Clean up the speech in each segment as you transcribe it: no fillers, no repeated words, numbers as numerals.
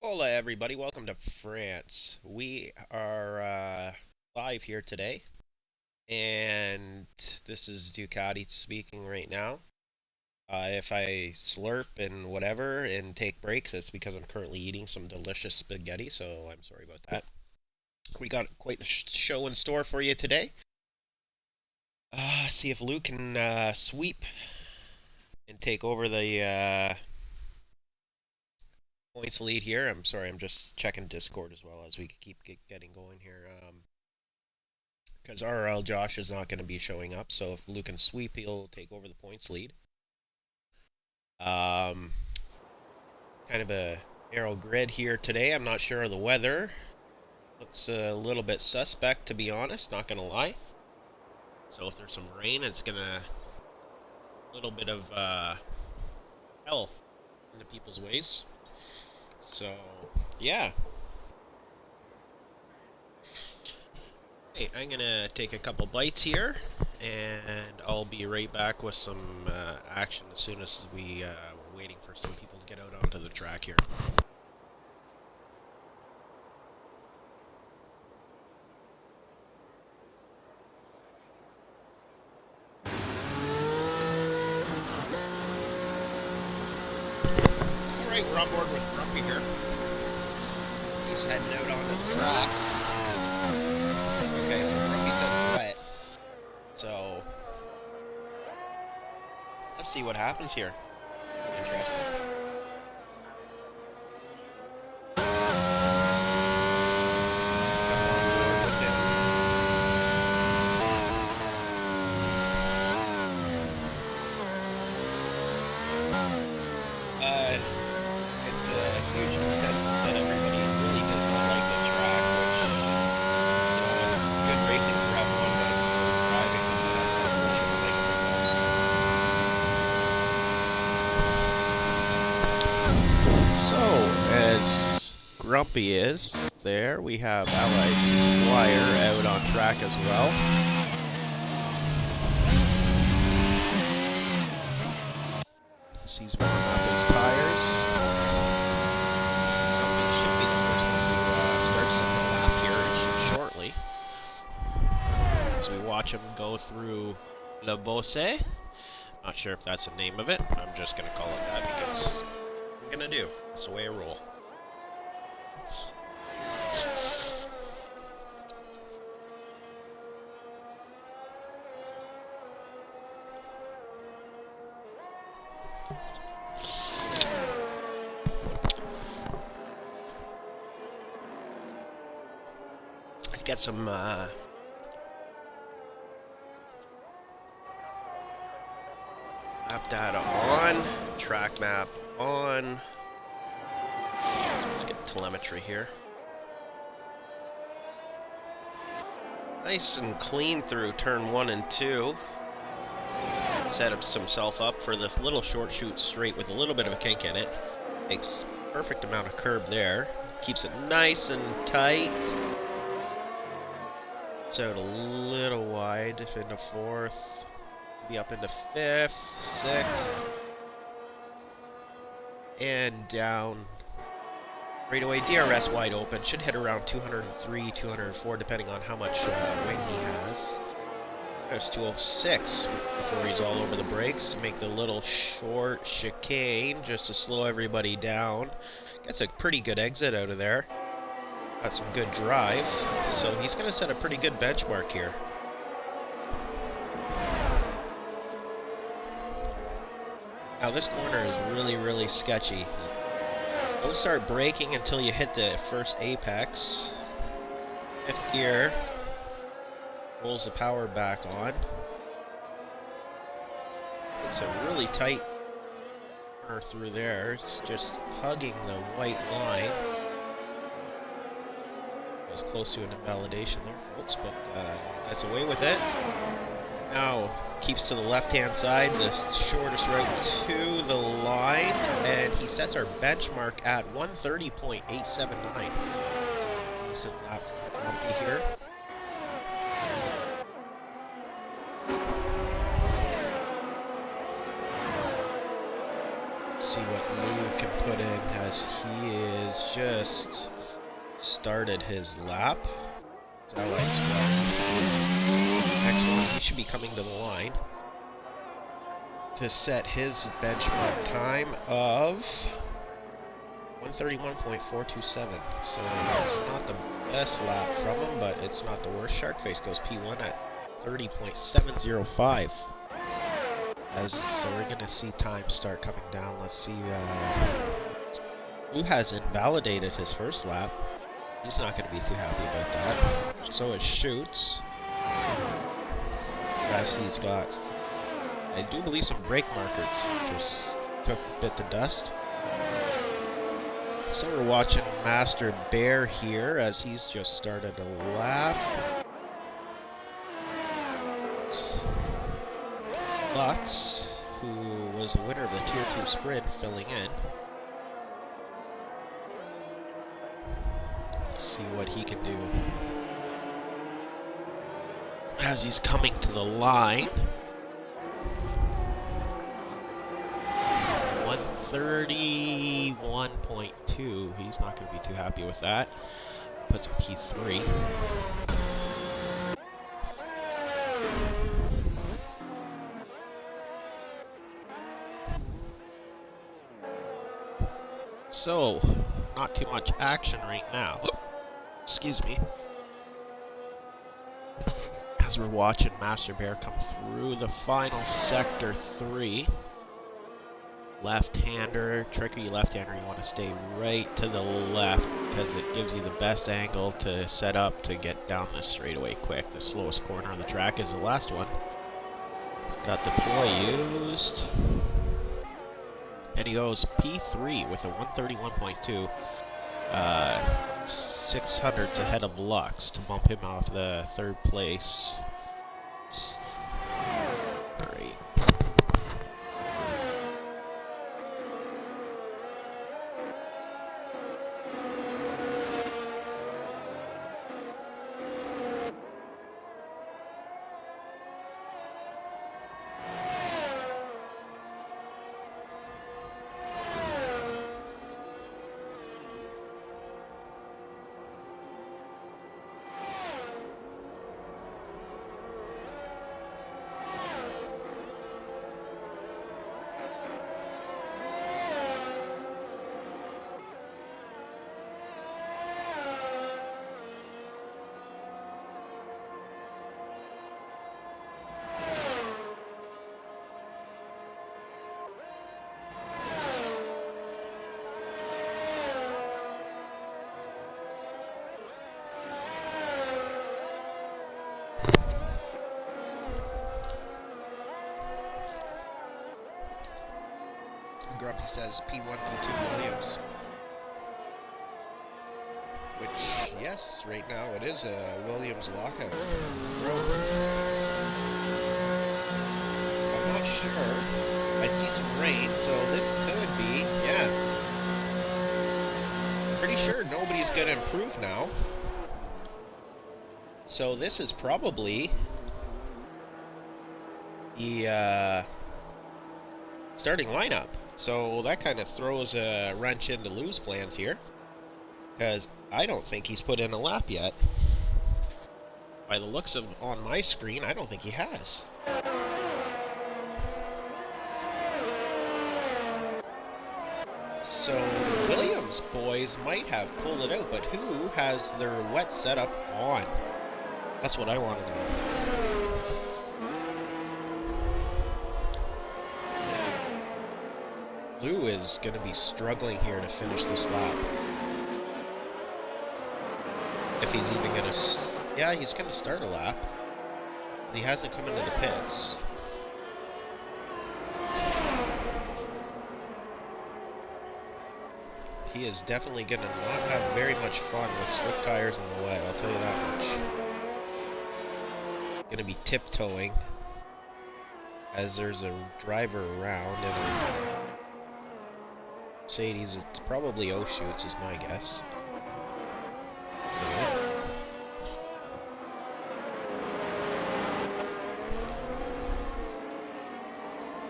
Hola, everybody. Welcome to France. We are live here today, and this is Ducati speaking right now. If I slurp and whatever and take breaks, it's because I'm currently eating some delicious spaghetti, so I'm sorry about that. We got quite the show in store for you today. See if Luke can sweep and take over the points lead here. I'm sorry, I'm just checking Discord as well as we keep getting going here. Because AERL Josh is not going to be showing up, so if Luke can sweep, he'll take over the points lead. Um, kind of a narrow grid here today. I'm not sure of the weather. Looks a little bit suspect, to be honest, not going to lie. So if there's some rain, it's going to a little bit of hell into people's ways. So, yeah. Hey, I'm going to take a couple bites here, and I'll be right back with some action as soon as we're waiting for some people to get out onto the track here. Alright, we're on board with Grumpy here. He's heading out onto the track. Okay, so Grumpy said it's wet. So, let's see what happens here. Interesting. It's a huge consensus that everybody really does not like this track, which, it's good racing for everyone, but driving, really don't like it myself. So, as Grumpy is there, we have Allied Squire out on track as well. He's warming up his tires. Grumpy should be the first one to start some lap here shortly. As we watch him go through Le Bosse. Not sure if that's the name of it. I'm just going to call it that because I'm going to do. That's the way I roll. Get some map data on, track map on. Let's get telemetry here. Nice and clean through turn 1 and 2. Set himself up for this little short shoot straight with a little bit of a kink in it. Makes perfect amount of curb there. Keeps it nice and tight. It's out a little wide into 4th. Maybe up into 5th, 6th. And down. Right away, DRS wide open. Should hit around 203, 204, depending on how much wing he has. There's 206 before he's all over the brakes to make the little short chicane just to slow everybody down. Gets a pretty good exit out of there. Got some good drive. So he's going to set a pretty good benchmark here. Now this corner is really, really sketchy. Don't start braking until you hit the first apex. 5th gear. Rolls the power back on. Makes a really tight corner through there. It's just hugging the white line. Was close to an invalidation there, folks, but gets away with it. Now keeps to the left-hand side, the shortest route to the line, and he sets our benchmark at 130.879. Decent lap for Grumpy here. see what Lou can put in as he is just started his lap. Allied squad. Next one, he should be coming to the line to set his benchmark time of 131.427. So it's not the best lap from him, but it's not the worst. Sharkface goes P1 at 30.705. So we're gonna see time start coming down. Let's see. Lou has invalidated his first lap. He's not gonna be too happy about that. So it shoots. As he's got, I do believe, some brake markers just took a bit of dust. So we're watching Master Bear here as he's just started a lap. Lux, who was the winner of the Tier 2 sprint, filling in. See what he can do as he's coming to the line. 131.2. He's not going to be too happy with that. Puts him P3. So, not too much action right now. Excuse me. As we're watching Master Bear come through the final sector 3. Left-hander, tricky left-hander, you want to stay right to the left because it gives you the best angle to set up to get down this straightaway quick. The slowest corner on the track is the last one. Got the ploy used. And he goes P3 with a 131.2. 600s ahead of Lux to bump him off the third place. Great. Grumpy says P1, P2 Williams. Which, yes, right now it is a Williams lockout. I'm not sure. I see some rain, so this could be, yeah. Pretty sure nobody's going to improve now. So this is probably the starting lineup. So that kind of throws a wrench into Lou's plans here, because I don't think he's put in a lap yet. By the looks of on my screen, I don't think he has. So the Williams boys might have pulled it out, but who has their wet setup on? That's what I want to know. Lou is going to be struggling here to finish this lap. If he's even going to... Yeah, he's going to start a lap. He hasn't come into the pits. He is definitely going to not have very much fun with slick tires in the wet, I'll tell you that much. Going to be tiptoeing as there's a driver around, and Mercedes, it's probably O-shoots is my guess. So,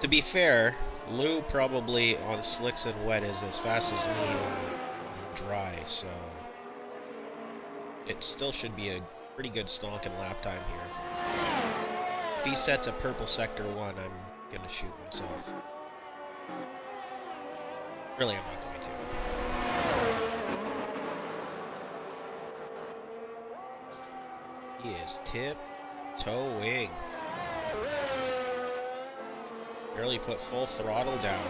to be fair, Lou probably on slicks and wet is as fast as me on dry, so it still should be a pretty good stonking lap time here. If he sets a purple sector 1, I'm gonna shoot myself. Really, I'm not going to. He is tiptoeing. Barely put full throttle down.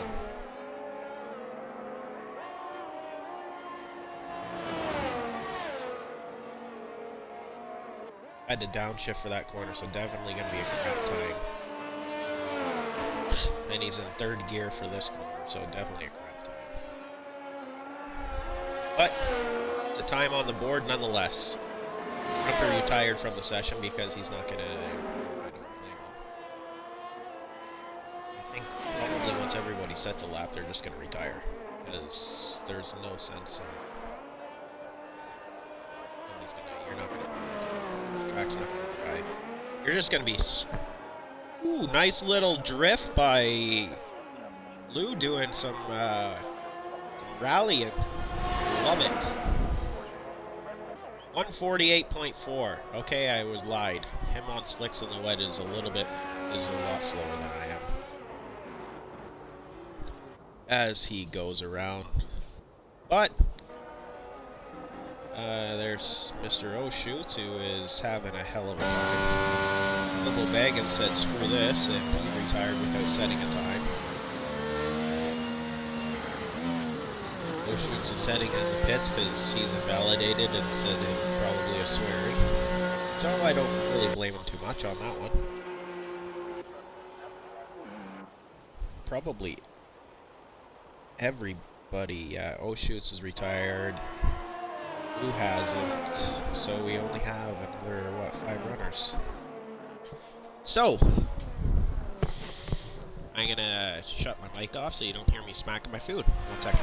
Had to downshift for that corner, so definitely going to be a crap time. And he's in 3rd gear for this corner, so definitely a crap time. But it's a time on the board nonetheless. Trumper retired from the session because he's not going to... I don't blame him. I think probably once everybody sets a lap, they're just going to retire. Because there's no sense in... You're not going to... The track's not going to dry. You're just going to be... Ooh, nice little drift by Lou doing some rallying. Love it. 148.4. Okay, I was lied. Him on slicks in the wet is a lot slower than I am. As he goes around. But there's Mr. O'Shoots, who is having a hell of a time. Little Baggins said screw this, and he retired without setting a time. O'Shoots is heading in the pits because he's invalidated and said it was probably a swearing. So I don't really blame him too much on that one. Probably everybody, yeah, O'Shoots is retired. Who hasn't? So we only have another, 5 runners. So, I'm gonna shut my mic off so you don't hear me smacking my food. 1 second.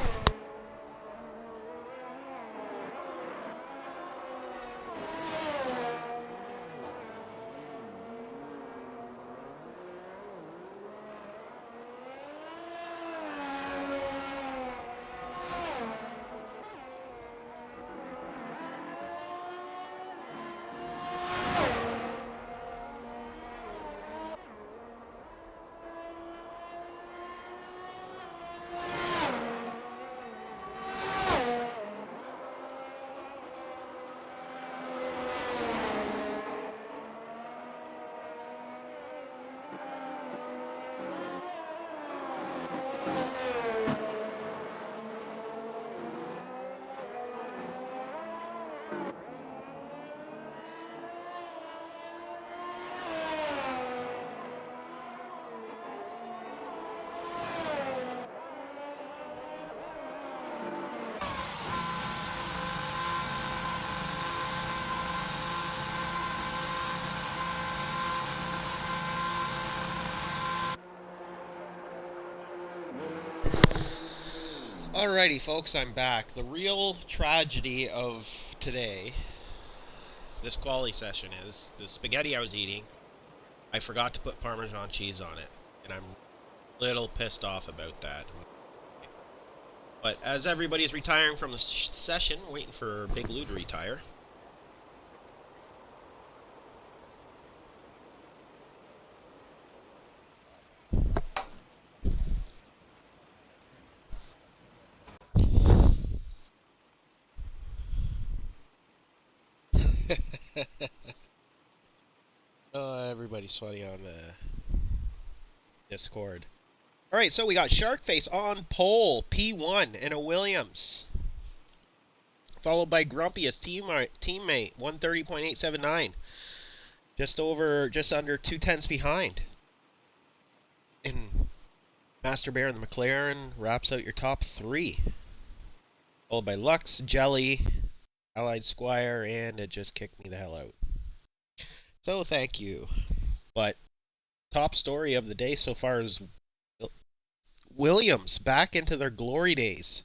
Alrighty, folks, I'm back. The real tragedy of today, this quali session, is the spaghetti I was eating. I forgot to put Parmesan cheese on it, and I'm a little pissed off about that. But as everybody's retiring from the session, waiting for Big Lou to retire. Oh, everybody's funny on the Discord. Alright, so we got Sharkface on pole, P1, and a Williams. Followed by Grumpiest teammate, 130.879. Just under 2/10 behind. And Master Bear and the McLaren wraps out your top 3. Followed by Lux, Jelly, Allied Squire, and it just kicked me the hell out. So thank you. But top story of the day so far is Williams back into their glory days.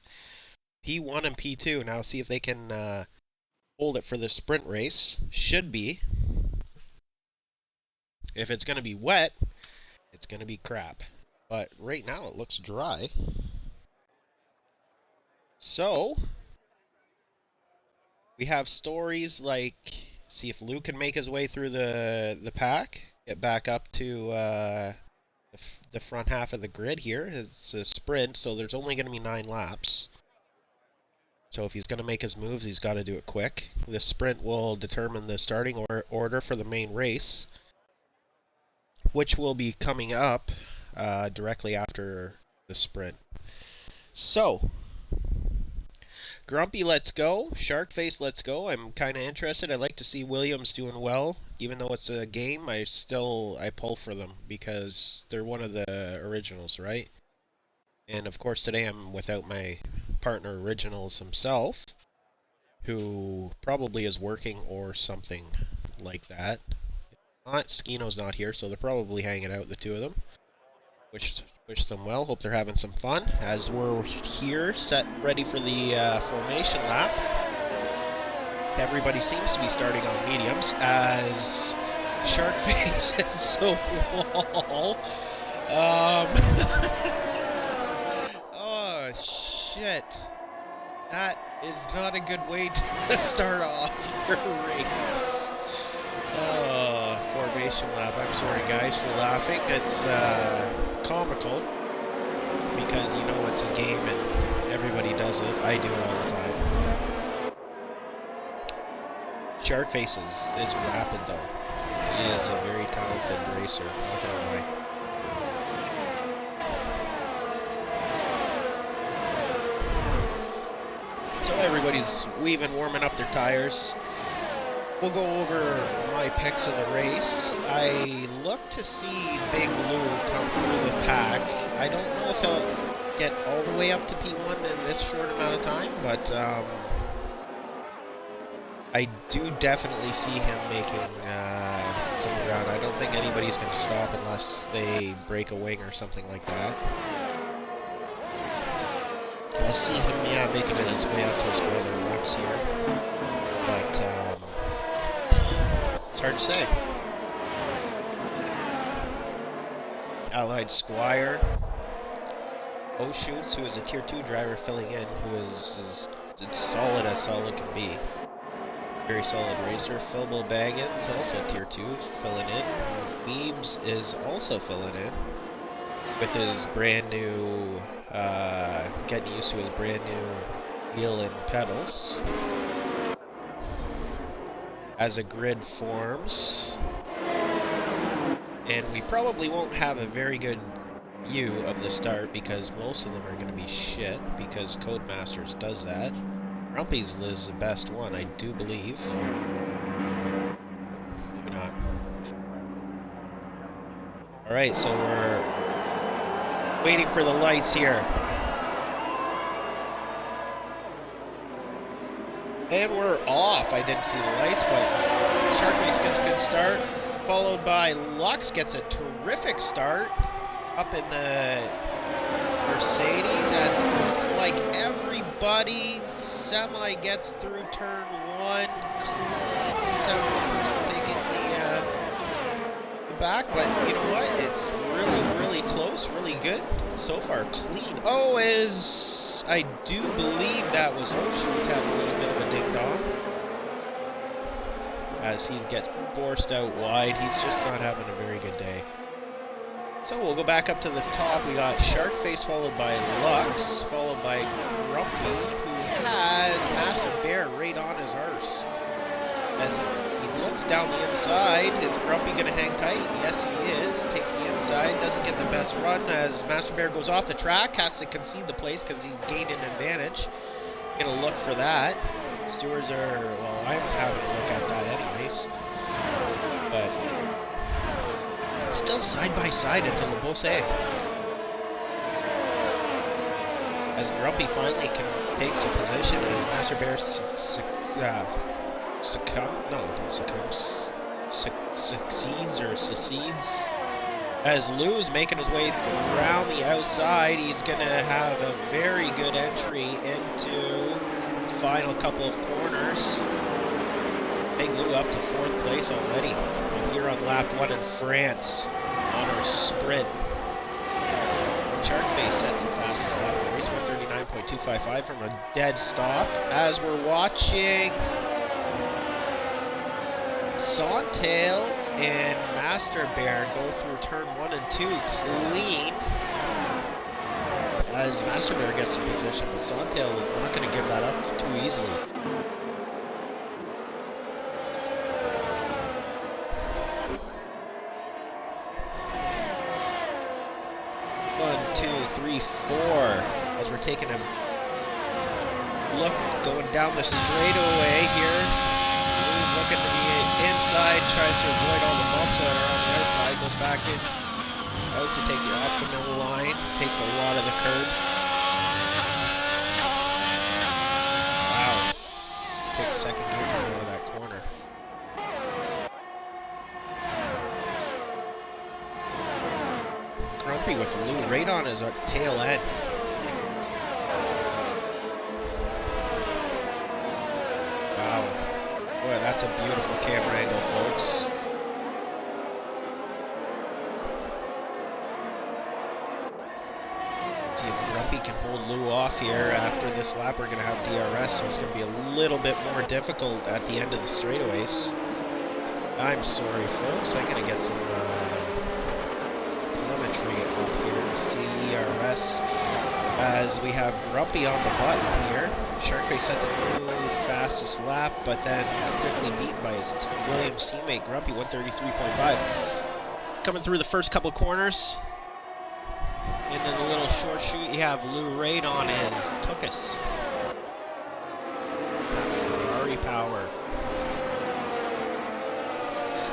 P1 and P2. Now see if they can hold it for the sprint race. Should be. If it's going to be wet, it's going to be crap. but right now it looks dry. So, we have stories like, see if Luke can make his way through the pack, get back up to the front half of the grid here. It's a sprint, so there's only going to be 9 laps. So if he's going to make his moves, he's got to do it quick. This sprint will determine the starting order for the main race, which will be coming up directly after the sprint. So, Grumpy, let's go. Sharkface, let's go. I'm kind of interested. I'd like to see Williams doing well. Even though it's a game, I pull for them because they're one of the originals, right? And of course today I'm without my partner Originals himself, who probably is working or something like that. Skino's not here, so they're probably hanging out, the two of them. Wish them well. Hope they're having some fun as we're here, set, ready for the formation lap. Everybody seems to be starting on mediums as Sharkface and so Wall. Oh shit! That is not a good way to start off your race. Formation lap. I'm sorry guys for laughing. It's comical because you know it's a game and everybody does it. I do it all the time. Sharkface is rapid though. He is a very talented racer, not gonna lie. So everybody's weaving, warming up their tires. We'll go over my picks of the race. I look to see Big Lou come through the pack. I don't know if he'll get all the way up to P1 in this short amount of time, but I do definitely see him making some ground. I don't think anybody's going to stop unless they break a wing or something like that. I see him, yeah, making it his way up to his brother Lux here. But, it's hard to say. Allied Squire. Oshoots, who is a Tier 2 driver filling in, who is solid as solid can be. Very solid racer. Philbo Baggins, also Tier 2, filling in. Meebs is also filling in with his brand new, getting used to his brand new wheel and pedals. As a grid forms, and we probably won't have a very good view of the start because most of them are going to be shit because Codemasters does that. Grumpy's is the best one, I do believe. Maybe not. Alright, so we're waiting for the lights here. And we're off. I didn't see the lights, but Sharkface gets a good start, followed by Lux gets a terrific start up in the Mercedes, as it looks like everybody semi gets through turn 1 clean. Let's have one person taking the back, but you know what? It's really, really close, really good. So far, clean. Oh, I do believe that was Oshoots has a little bit of a ding-dong. As he gets forced out wide, he's just not having a very good day. So we'll go back up to the top. We got Sharkface followed by Lux, followed by Grumpy, who has Master Bear right on his arse. As he looks down the inside, is Grumpy going to hang tight? Yes, he is. Takes the inside, doesn't get the best run as Master Bear goes off the track, has to concede the place because he gained an advantage. Going to look for that. Stewards are, well, I'm having a look at that anyways. But still side by side at the Lebose. As Grumpy finally take some position as Master Bear succeeds. As Lou's making his way around the outside, he's going to have a very good entry into the final couple of corners. Big Lou up to 4th place already. We're here on lap 1 in France on our sprint. Sharkface sets the fastest lap of the race, 139.255 from a dead stop. As we're watching Sawtail and Master Bear go through turn 1 and 2 clean. As Master Bear gets in position, but Sawtail is not going to give that up too easily. 1, 2, 3, 4. As we're taking a look going down the straightaway here. Lou's looking to the inside, tries to avoid all the bumps that are on the outside, goes back in. Out to take the optimal line, takes a lot of the curb. Wow. Takes second gear coming out of that corner. Grumpy with Lou right on his tail end. Wow. Boy, that's a beautiful camera angle, folks. See if Grumpy can hold Lou off here. After this lap, we're going to have DRS, so it's going to be a little bit more difficult at the end of the straightaways. I'm sorry, folks. I'm going to get some telemetry up here to see ERS as we have Grumpy on the button here. Sharkface sets a new fastest lap, but then quickly beaten by his Williams teammate Grumpy, 133.5. Coming through the first couple corners. And then the little short shoot, you have Lou right on his Tuckus. That Ferrari power.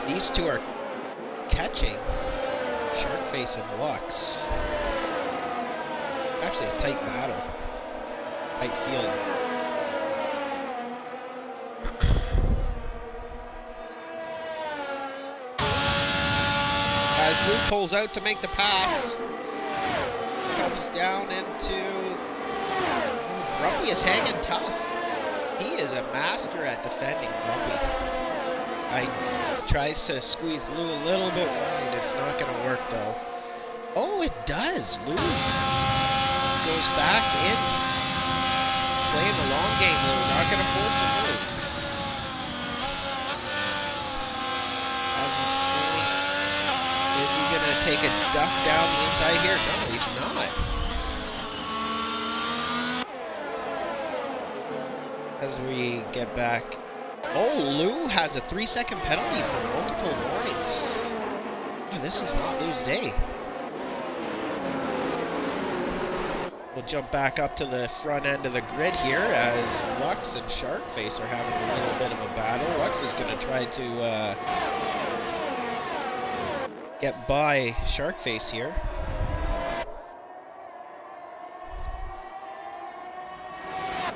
These two are catching Sharkface and Lux. Actually a tight battle. Tight field. As Lou pulls out to make the pass. Comes down into... Oh, Grumpy is hanging tough. He is a master at defending Grumpy. Tries to squeeze Lou a little bit wide. It's not going to work though. Oh, it does. Lou goes back in. Playing the long game, Lou. Not going to force a move. As he's pulling. Is he going to take a duck down the inside here? No, he's not. As we get back. Oh, Lou has a 3-second penalty for multiple warnings. Oh, this is not Lou's day. We'll jump back up to the front end of the grid here as Lux and Sharkface are having a little bit of a battle. Lux is going to try to get by Sharkface here.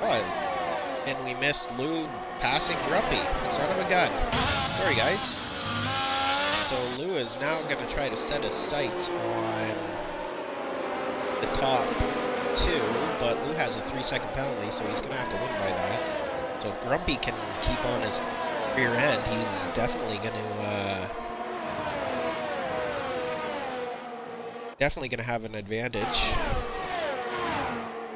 Oh, and we missed Lou passing Grumpy. Son of a gun. Sorry, guys. So Lou is now going to try to set his sights on the top 2, but Lou has a 3-second penalty, so he's going to have to win by that. So if Grumpy can keep on his rear end, he's definitely going to have an advantage.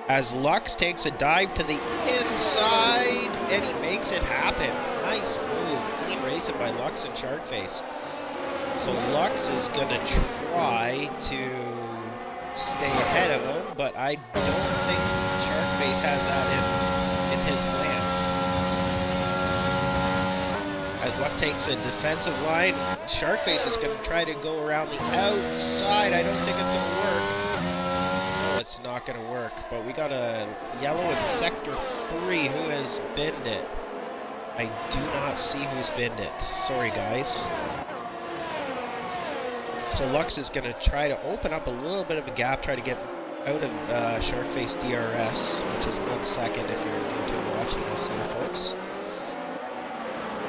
As Lux takes a dive to the inside, and he makes it happen. Nice move. Clean racing by Lux and Sharkface. So Lux is going to try to stay ahead of him, but I don't think Sharkface has that in his plans. As Lux takes a defensive line, Sharkface is going to try to go around the outside. I don't think it's going to work. It's not going to work, but we got a yellow in sector 3 who has binned it. I do not see who's binned it. Sorry, guys. So Lux is going to try to open up a little bit of a gap, try to get out of Sharkface DRS, which is 1 second if you're new to watching this here, folks.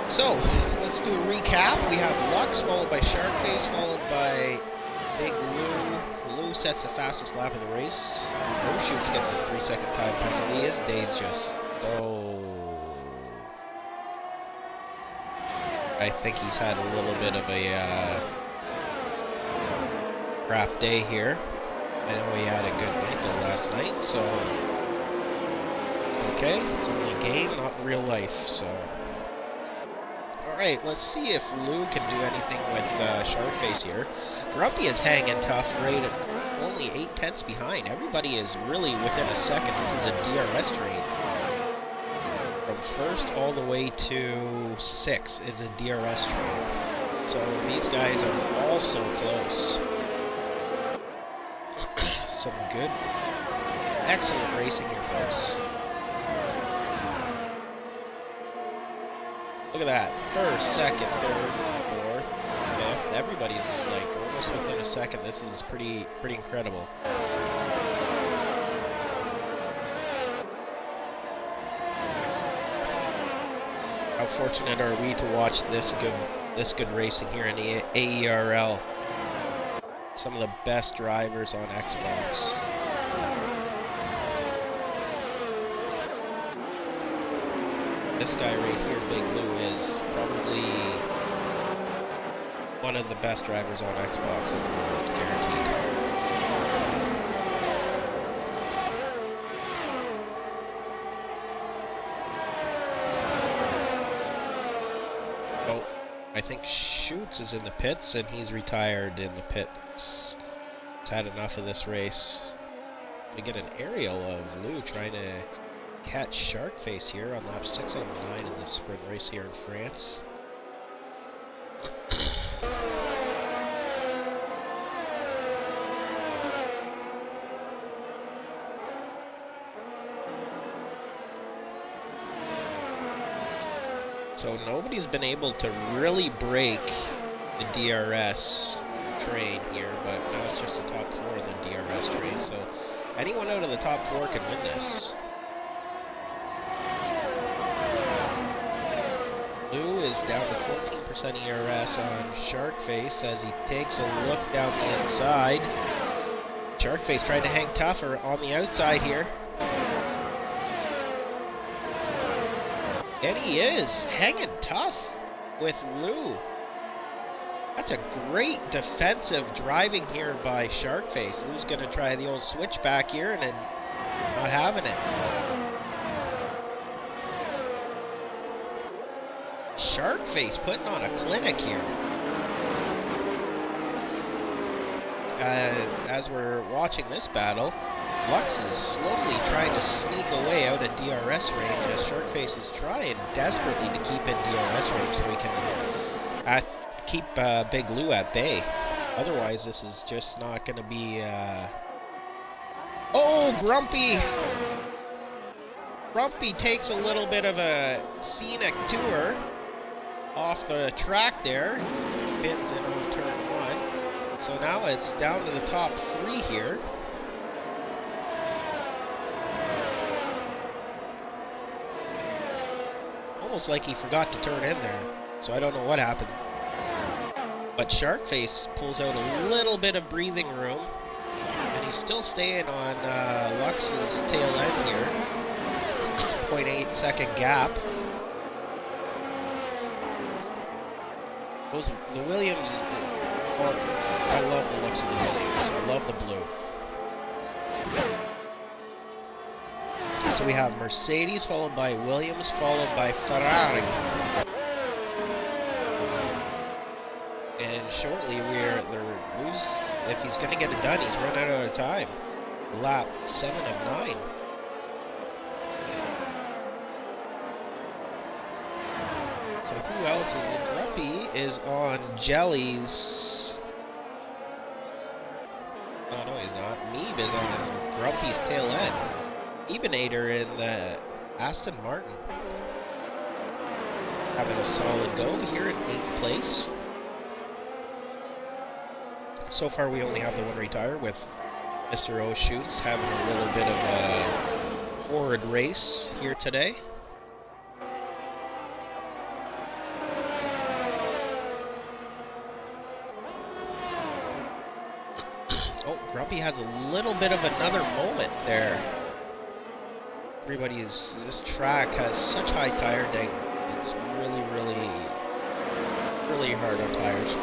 So, let's do a recap. We have Lux followed by Sharkface, followed by Big Lou. Lou sets the fastest lap of the race. Shoots gets a 3-second time penalty. His day's just... Oh... I think he's had a little bit of a crap day here. I know he had a good still last night, so okay, it's only a game, not real life, so. Alright, let's see if Lou can do anything with Sharkface here. Grumpy is hanging tough, right at only 8/10 behind. Everybody is really within a second. This is a DRS train. From first all the way to 6 is a DRS train. So these guys are all so close. Some good, excellent racing here, folks. Look at that. First, second, third, fourth, fifth. Everybody's like almost within a second. This is pretty incredible. How fortunate are we to watch this good racing here in the AERL? Some of the best drivers on Xbox. This guy right here, Big Lou, is probably one of the best drivers on Xbox in the world, guaranteed. Oh, I think Schutz is in the pits, and he's retired in the pits. He's had enough of this race. We get an aerial of Lou trying to catch Sharkface here on lap 6 out of 9 in this sprint race here in France. So nobody's been able to really break the DRS train here, but now it's just the top 4 in the DRS train, so anyone out of the top 4 can win this. Lou is down to 14% ERS on Sharkface as he takes a look down the inside. Sharkface trying to hang tougher on the outside here. And he is hanging tough with Lou. That's a great defensive driving here by Sharkface. Lou's going to try the old switchback here and then not having it. Sharkface putting on a clinic here. As we're watching this battle, Lux is slowly trying to sneak away out of DRS range as Sharkface is trying desperately to keep in DRS range so we can keep Big Lou at bay. Otherwise, this is just not going to be... Oh, Grumpy! Grumpy takes a little bit of a scenic tour off the track there. Pins in on turn 1. So now it's down to the top 3 here. Almost like he forgot to turn in there. So I don't know what happened. But Sharkface pulls out a little bit of breathing room. And he's still staying on Lux's tail end here. 0.8 second gap. The Williams, I love the looks of the Williams. I love the blue. So we have Mercedes followed by Williams followed by Ferrari. And shortly if he's going to get it done, he's run out of time. Lap 7 of 9. So who else is in? Grumpy is on Jelly's. Oh, no, he's not. Meeb is on Grumpy's tail end. Ebanator in the Aston Martin. Having a solid go here in 8th place. So far, we only have the one retire with Mr. O'Shoots having a little bit of a horrid race here today. Grumpy has a little bit of another moment there. This track has such high tire dang. It's really hard on tires.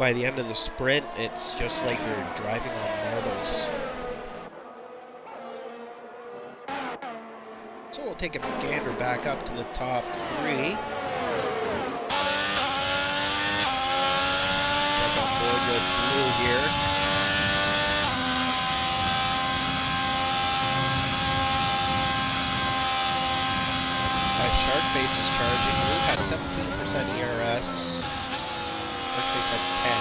by the end of the sprint, it's just like you're driving on marbles. So we'll take a gander back up to the top three. Jump on board with Blue here. Sharkface is charging. Blue has 17% ERS. Sharkface has 10.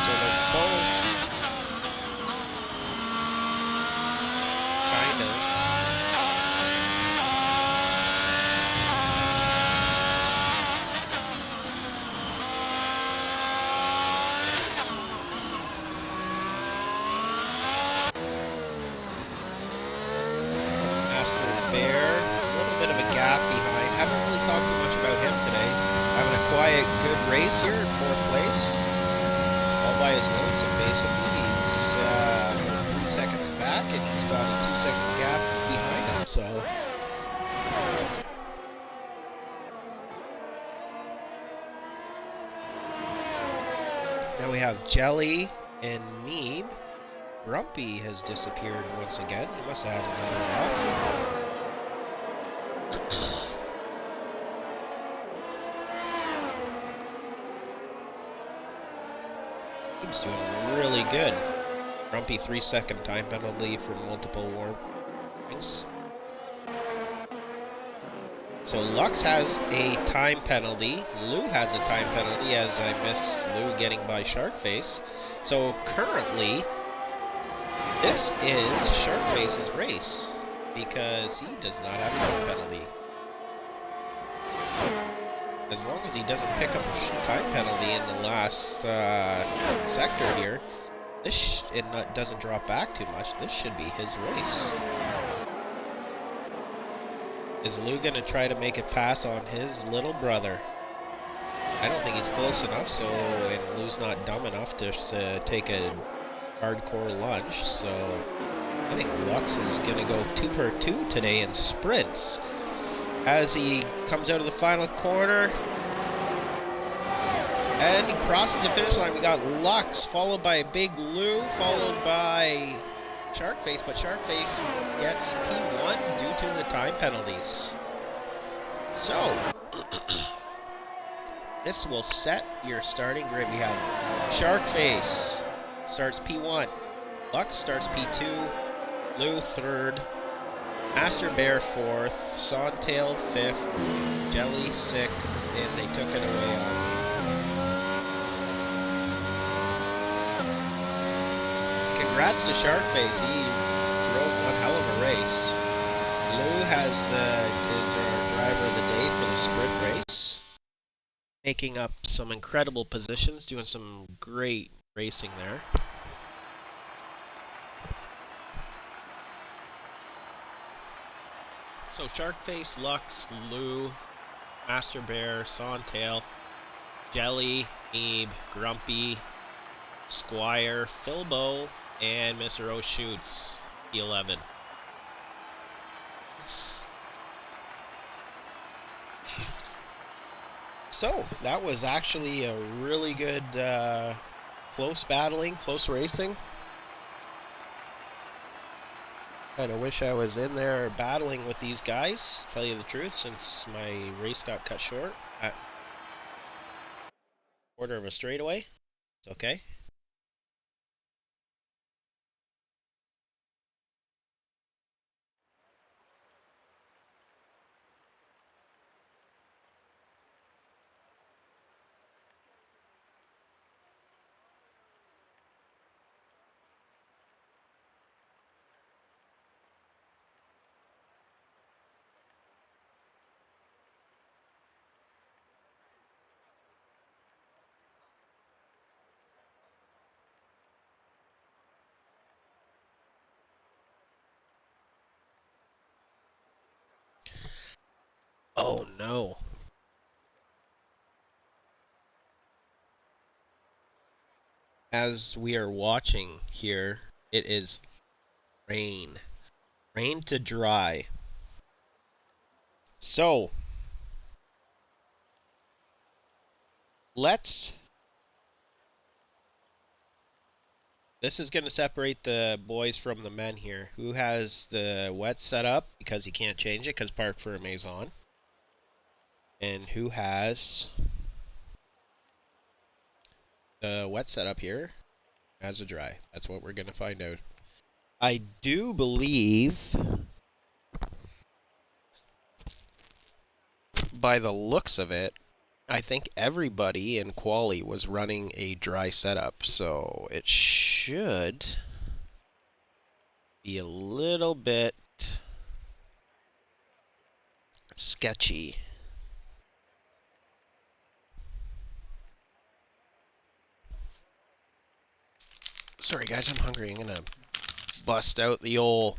So they're both kind of. Bear, a little bit of a gap behind. Haven't really talked too much about him today. Having a quiet, good race here in 4th place. All by his lonesome, basically. He's 3 seconds back, and he's got a 2-second gap behind him, so. Now we have Jelly and Meeb. Grumpy has disappeared once again. He must have had another off. He's doing really good. Grumpy 3-second time penalty for multiple warnings. So Lux has a time penalty. Lou has a time penalty as I missed Lou getting by Sharkface. So currently, this is Sharkface's race because he does not have a time penalty. As long as he doesn't pick up a time penalty in the last sector here, it doesn't drop back too much, this should be his race. Is Lou going to try to make a pass on his little brother? I don't think he's close enough, and Lou's not dumb enough to take a hardcore lunge, so I think Lux is going to go 2 per 2 today in sprints. As he comes out of the final corner, and he crosses the finish line. We got Lux, followed by Big Lou, followed by Sharkface, but Sharkface gets P1 due to the time penalties. So, this will set your starting grid. We have Sharkface starts P1, Lux starts P2, Lou 3rd, Master Bear 4th, Sawtail 5th, Jelly 6th, and they took it away on me. Congrats to Sharkface, he rode one hell of a race. Lou is our driver of the day for the sprint race. Making up some incredible positions, doing some great racing there. So Sharkface, Lux, Lou, Master Bear, Sawtail, Jelly, Abe, Grumpy, Squire, Philbo, and Mr. O'Shoots, P11. So, that was actually a really good close battling, close racing. Kind of wish I was in there battling with these guys, tell you the truth, since my race got cut short at quarter of a straightaway. It's okay. Oh no. As we are watching here, it is rain. Rain to dry. So, Let's... This is going to separate the boys from the men here. Who has the wet setup because he can't change it because Park Firm is on. And who has the wet setup here as a dry. That's what we're going to find out. I do believe, by the looks of it, I think everybody in quali was running a dry setup, so it should be a little bit sketchy. Sorry guys, I'm hungry. I'm gonna bust out the old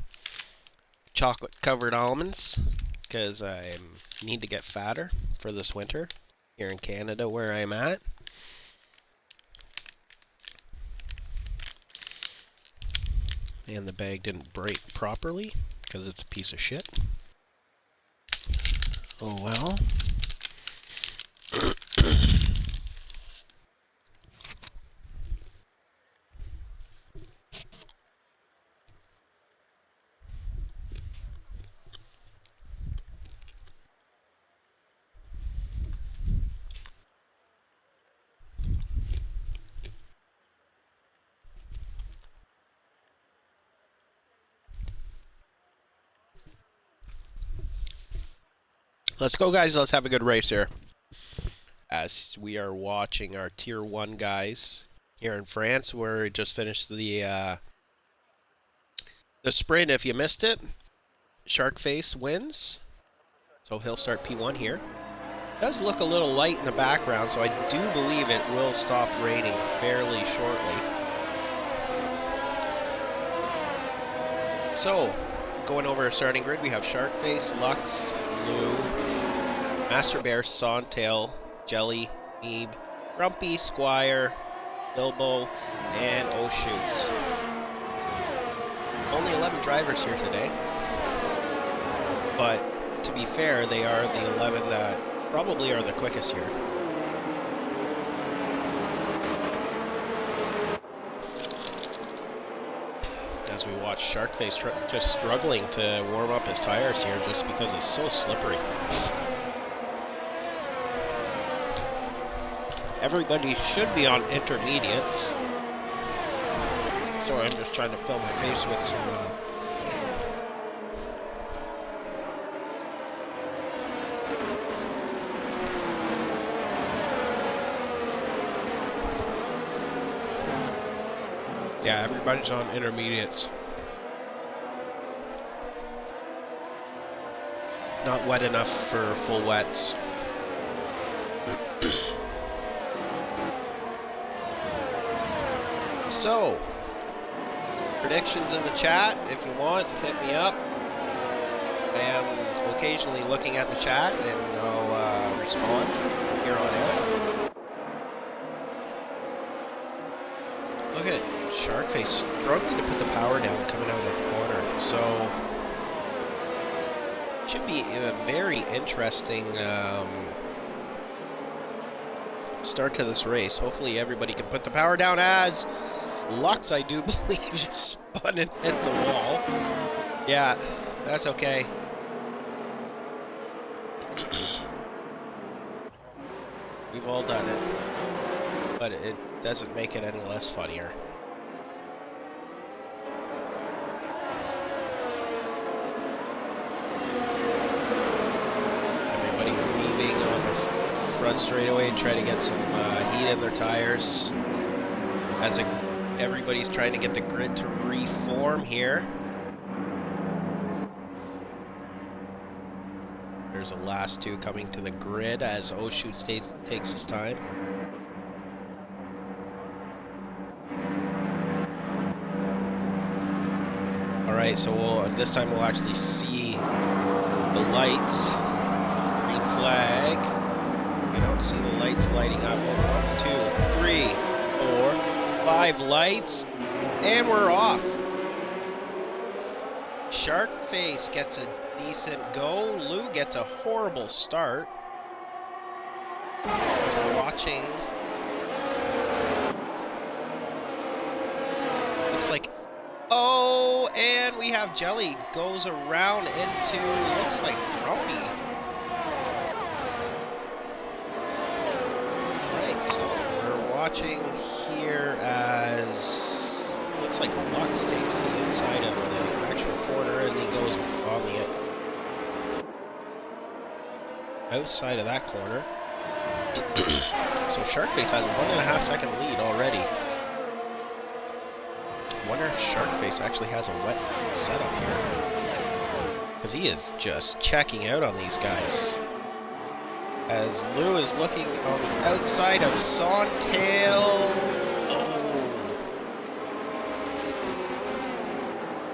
chocolate covered almonds because I need to get fatter for this winter here in Canada where I'm at. And the bag didn't break properly because it's a piece of shit. Oh well. Let's go, guys. Let's have a good race here. As we are watching our Tier 1 guys here in France. We just finished the sprint. If you missed it, Sharkface wins. So he'll start P1 here. It does look a little light in the background, so I do believe it will stop raining fairly shortly. So, going over our starting grid, we have Sharkface, Lux, Lou, Master Bear, Sawtail, Jelly, Meeb, Grumpy, Squire, Bilbo, and O'Shoots. Only 11 drivers here today. But, to be fair, they are the 11 that probably are the quickest here. As we watch Sharkface just struggling to warm up his tires here just because it's so slippery. Everybody should be on intermediates. Sorry, I'm just trying to fill my face with some yeah, everybody's on intermediates. Not wet enough for full wets. So, predictions in the chat if you want, hit me up. I am occasionally looking at the chat and I'll respond here on out. Look at Sharkface struggling to put the power down coming out of the corner. So, it should be a very interesting start to this race. Hopefully everybody can put the power down as Lux, I do believe, just spun and hit the wall. Yeah, that's okay. We've all done it. But it doesn't make it any less funnier. Everybody weaving on the front straightaway and trying to get some heat in their tires. As everybody's trying to get the grid to reform here. There's a last two coming to the grid as O'Shoots takes his time. Alright, so this time we'll actually see the lights. Green flag. I don't see the lights lighting up. 1, 2, 3, 4, 5 lights, and we're off. Sharkface gets a decent go. Lou gets a horrible start. As we're watching, looks like, oh, and we have Jelly goes around into, looks like Grumpy. Right, so we're watching here as, looks like Lux takes the inside of the actual corner and he goes on the outside of that corner. So Sharkface has a 1.5 second lead already. I wonder if Sharkface actually has a wet setup here, because he is just checking out on these guys. As Lou is looking on the outside of Sawtail. Oh.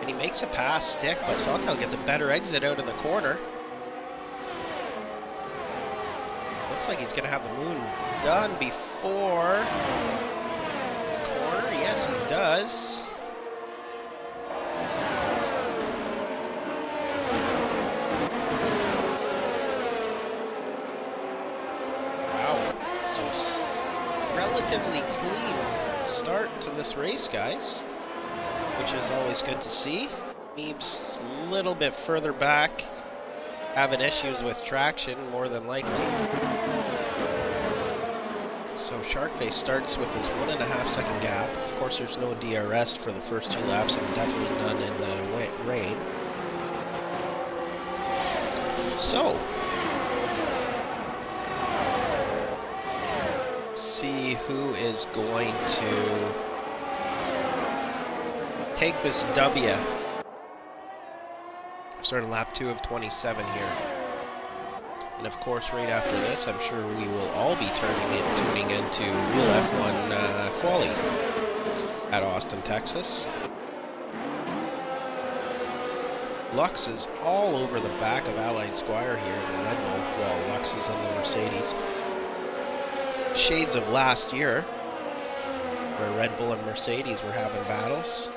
And he makes a pass stick, but Sawtail gets a better exit out of the corner. Looks like he's going to have the moon done before the corner. Yes, he does. Wow. So it's relatively clean start to this race, guys, which is always good to see. Meeb's a little bit further back, having issues with traction, more than likely. So Sharkface starts with his 1.5 second gap. Of course, there's no DRS for the first 2 laps, and definitely none in the rain. So, see who is going to take this W. Starting lap 2 of 27 here. And of course, right after this, I'm sure we will all be tuning into real F1 quali at Austin, Texas. Lux is all over the back of Allied Squire here in the Red Bull, while Lux is in the Mercedes. Shades of last year, where Red Bull and Mercedes were having battles.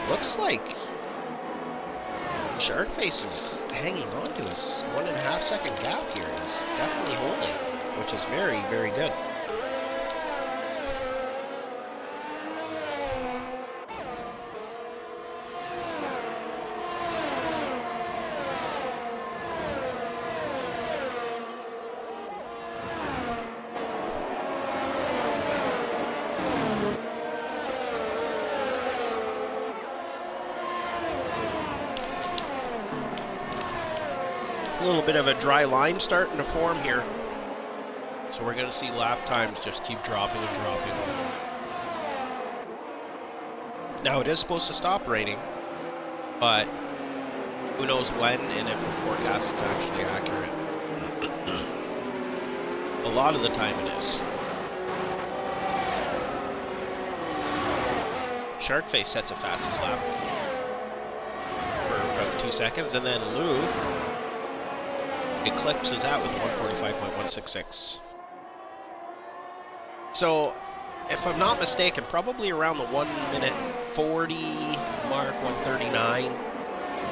Looks like Sharkface is hanging on to his 1.5 second gap here. He's definitely holding, which is very, very good. A little bit of a dry line starting to form here. So we're going to see lap times just keep dropping and dropping. Now it is supposed to stop raining, but who knows when and if the forecast is actually accurate. A lot of the time it is. Sharkface sets the fastest lap for about 2 seconds, and then Lou eclipses that with 145.166. So, if I'm not mistaken, probably around the 1:40 mark, 1:39,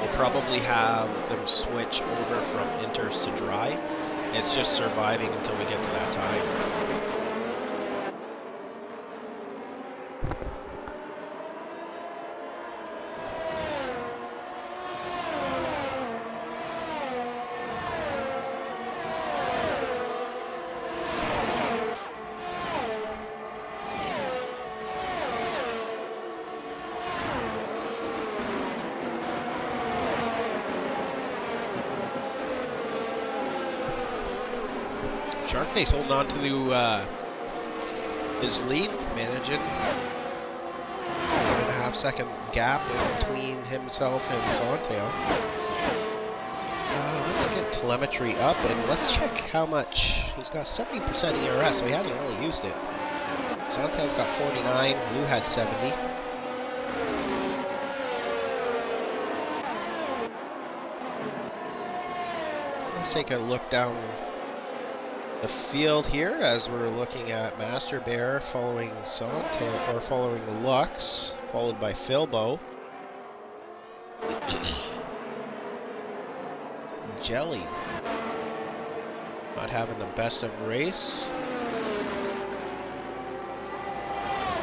we'll probably have them switch over from inters to dry. It's just surviving until we get to that time. Sharkface holding on to his lead, managing 1.5 second gap in between himself and Sawtail. Let's get telemetry up and let's check how much. He's got 70% ERS, so he hasn't really used it. Sawtail's got 49, Lou has 70. Let's take a look down the field here as we're looking at Master Bear following Sawtail, or following Lux. followed by Philbo. Jelly not having the best of race.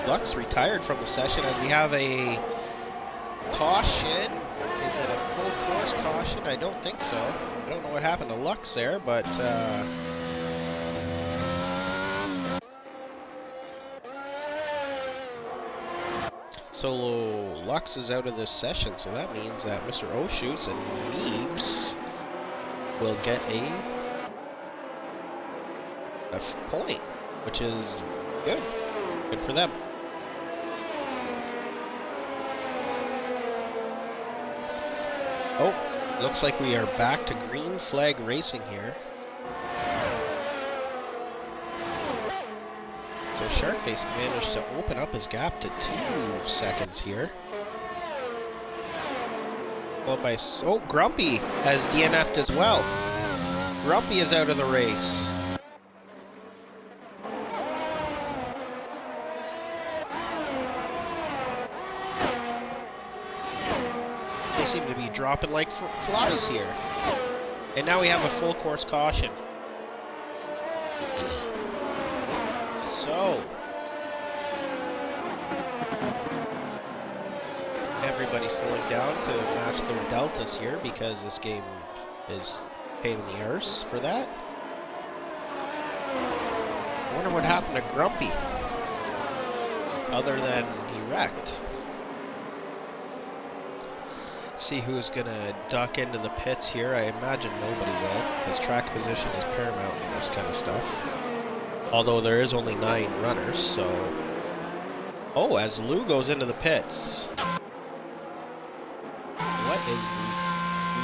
Lux retired from the session as we have a caution. Is it a full course caution? I don't think so. I don't know what happened to Lux there, but so Lux is out of this session, so that means that Mr. Oshoots and Meebs will get a point, which is good. Good for them. Oh, looks like we are back to green flag racing here. So Sharkface managed to open up his gap to 2 seconds here. Well, oh, Grumpy has DNF'd as well. Grumpy is out of the race. They seem to be dropping like flies here. And now we have a full course caution. So, everybody's slowing down to match their deltas here because this game is pain in the arse for that. I wonder what happened to Grumpy, other than he wrecked. See who's gonna duck into the pits here. I imagine nobody will, because track position is paramount in this kind of stuff. Although there is only 9 runners, so... Oh, as Lou goes into the pits. What is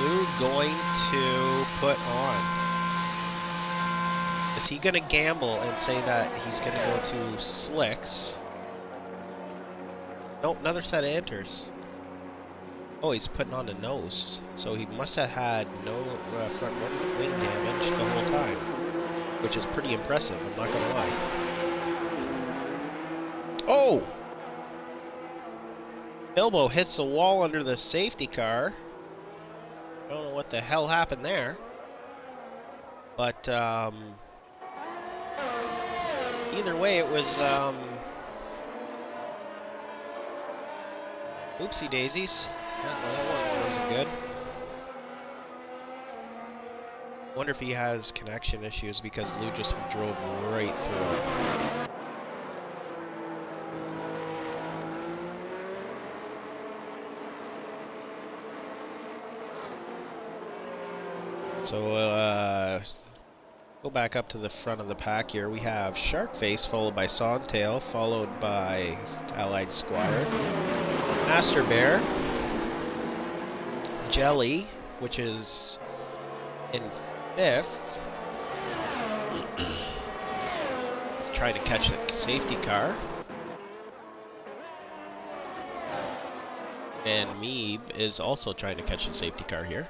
Lou going to put on? Is he going to gamble and say that he's going to go to slicks? Nope, another set of inters. Oh, he's putting on a nose. So he must have had no front wing damage the whole time. Which is pretty impressive, I'm not gonna lie. Oh! Bilbo hits the wall under the safety car. I don't know what the hell happened there. But, either way, it was, oopsie daisies. Yeah, well, that one wasn't good. Wonder if he has connection issues because Lou just drove right through it. So, go back up to the front of the pack here. We have Sharkface followed by Sawtail, followed by Allied Squire, Master Bear, Jelly, which is in 5th. He's trying to catch the safety car. And Meeb is also trying to catch the safety car here.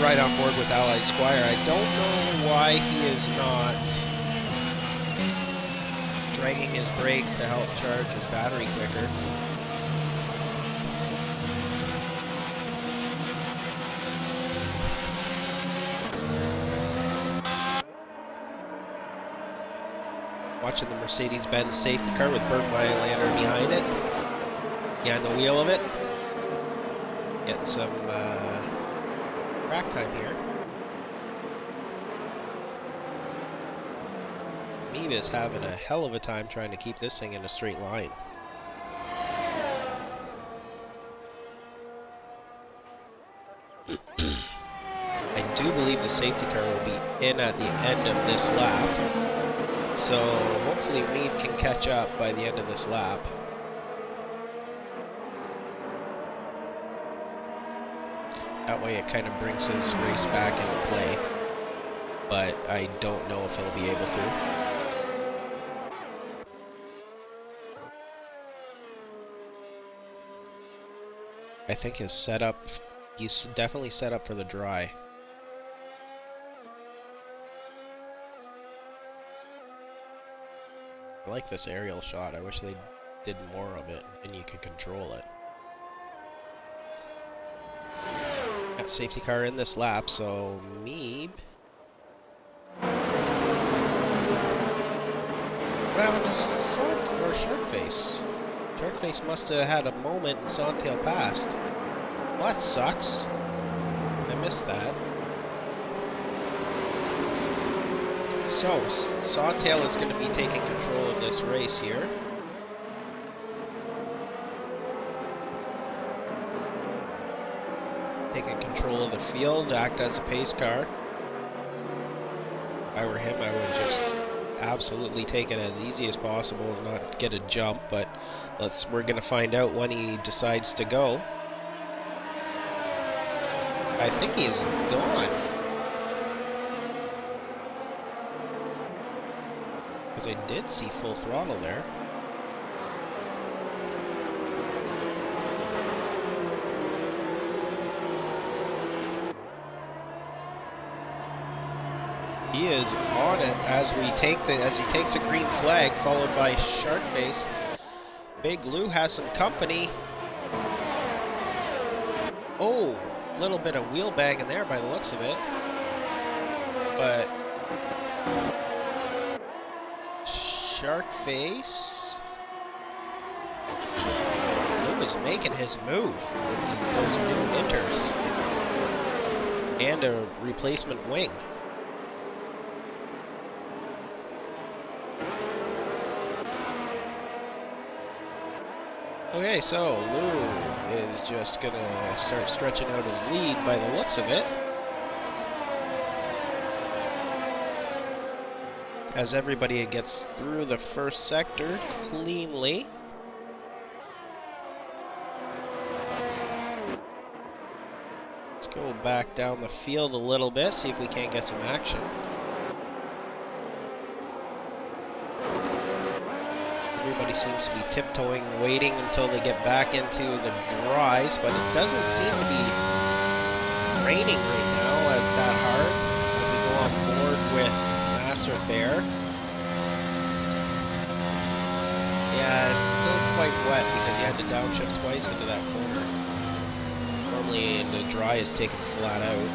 Right on board with Allied Squire. I don't know why he is not dragging his brake to help charge his battery quicker. Watching the Mercedes-Benz safety car with Burt Mylander behind it. behind the wheel of it. Getting some track time here. Meeb is having a hell of a time trying to keep this thing in a straight line. I do believe the safety car will be in at the end of this lap. So hopefully Meeb can catch up by the end of this lap. That way it kind of brings his race back into play. But I don't know if he'll be able to. I think his setup, he's definitely set up for the dry. I like this aerial shot. I wish they did more of it and you could control it. Got safety car in this lap, so Meeb. What happened to Sharkface? Sharkface must have had a moment and Sawtail passed. Well, that sucks. I missed that. So, Sawtail is going to be taking control of this race here. Taking control of the field, act as a pace car. If I were him, I would just absolutely take it as easy as possible and not get a jump, but we're going to find out when he decides to go. I think he's gone. Because I did see full throttle there. He is on it as he takes a green flag, followed by Sharkface. Big Lou has some company. Oh, a little bit of wheel banging there by the looks of it. But Sharkface, Lou is making his move with those new inters and a replacement wing. Okay, so Lou is just gonna start stretching out his lead by the looks of it. As everybody gets through the first sector cleanly. Let's go back down the field a little bit, see if we can't get some action. Everybody seems to be tiptoeing, waiting until they get back into the dries, but it doesn't seem to be raining right now that hard as we go on board with Master Bear. Yeah, it's still quite wet because you had to downshift twice into that corner. Normally the dry is taken flat out.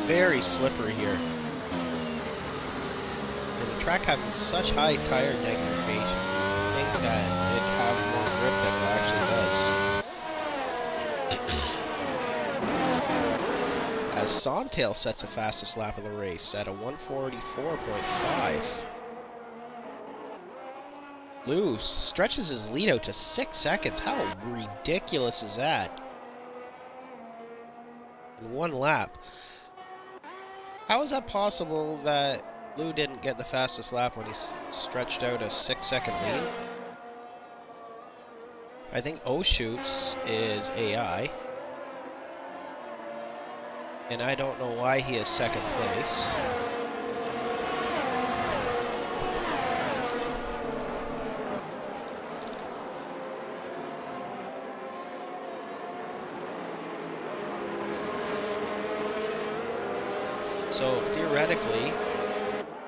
Very slippery here. And the track having such high tire degradation, I think that it'd have more grip than it actually does. As Sawtail sets the fastest lap of the race at a 1:44.5. Lou stretches his lead out to 6 seconds. How ridiculous is that? In one lap. How is that possible that Lou didn't get the fastest lap when he stretched out a 6-second lead? I think Oshoots is AI. And I don't know why he is second place. So theoretically,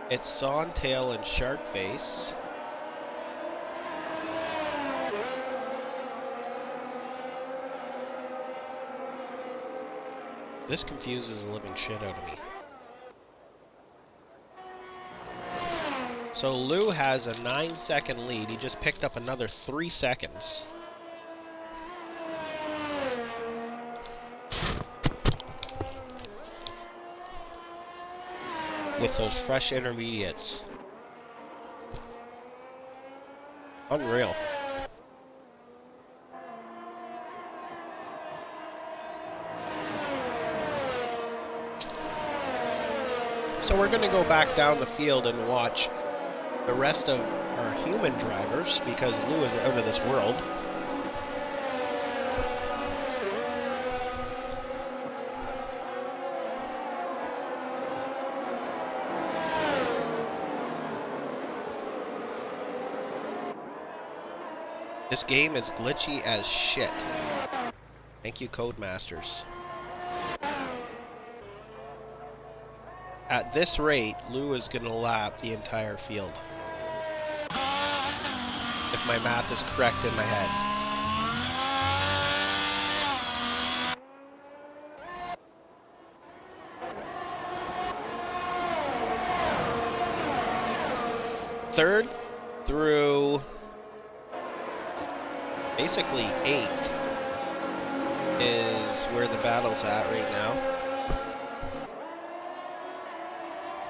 it's Sawtail and Sharkface. This confuses the living shit out of me. So Lou has a 9-second lead. He just picked up another 3 seconds. With those fresh intermediates. Unreal. So we're going to go back down the field and watch the rest of our human drivers because Lou is out of this world. This game is glitchy as shit. Thank you, Codemasters. At this rate, Lou is going to lap the entire field. If my math is correct in my head. Third through basically 8th is where the battle's at right now.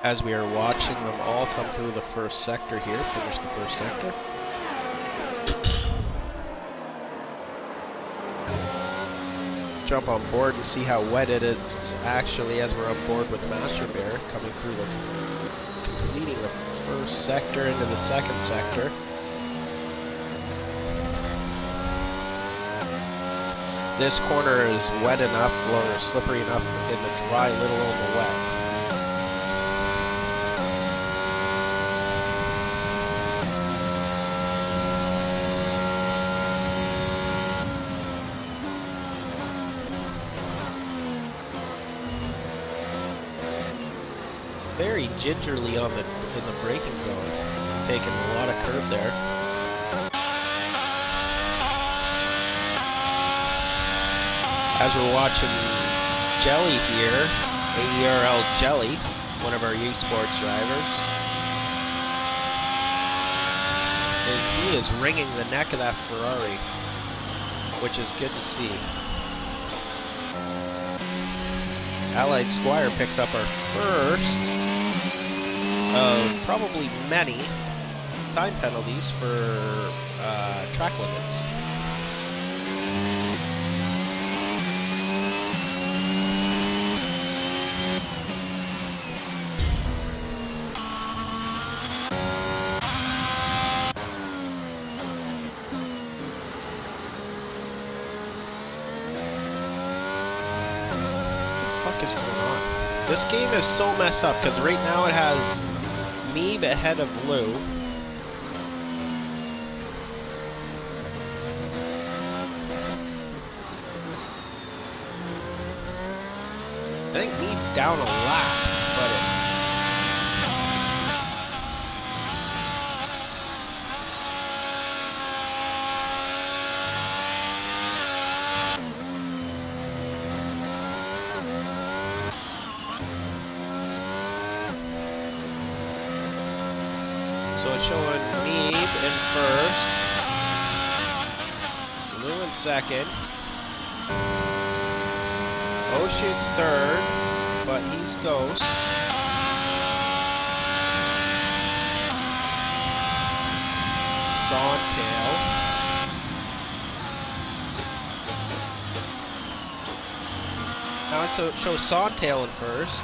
As we are watching them all come through the first sector here, finish the first sector. Jump on board and see how wet it is actually as we're on board with Master Bear coming through completing the first sector into the second sector. This corner is wet enough or slippery enough in the dry, little in the wet. Very gingerly in the braking zone, taking a lot of curb there. As we're watching Jelly here, AERL Jelly, one of our youth sports drivers, and he is wringing the neck of that Ferrari, which is good to see. Allied Squire picks up our first of probably many time penalties for track limits. What is going on? This game is so messed up because right now it has me ahead of Lou. I think Mead's down a lap, but so it's showing Mead in first, Lou in second, Osh's third, but he's Ghost. Sawtail. Now it shows Sawtail in first.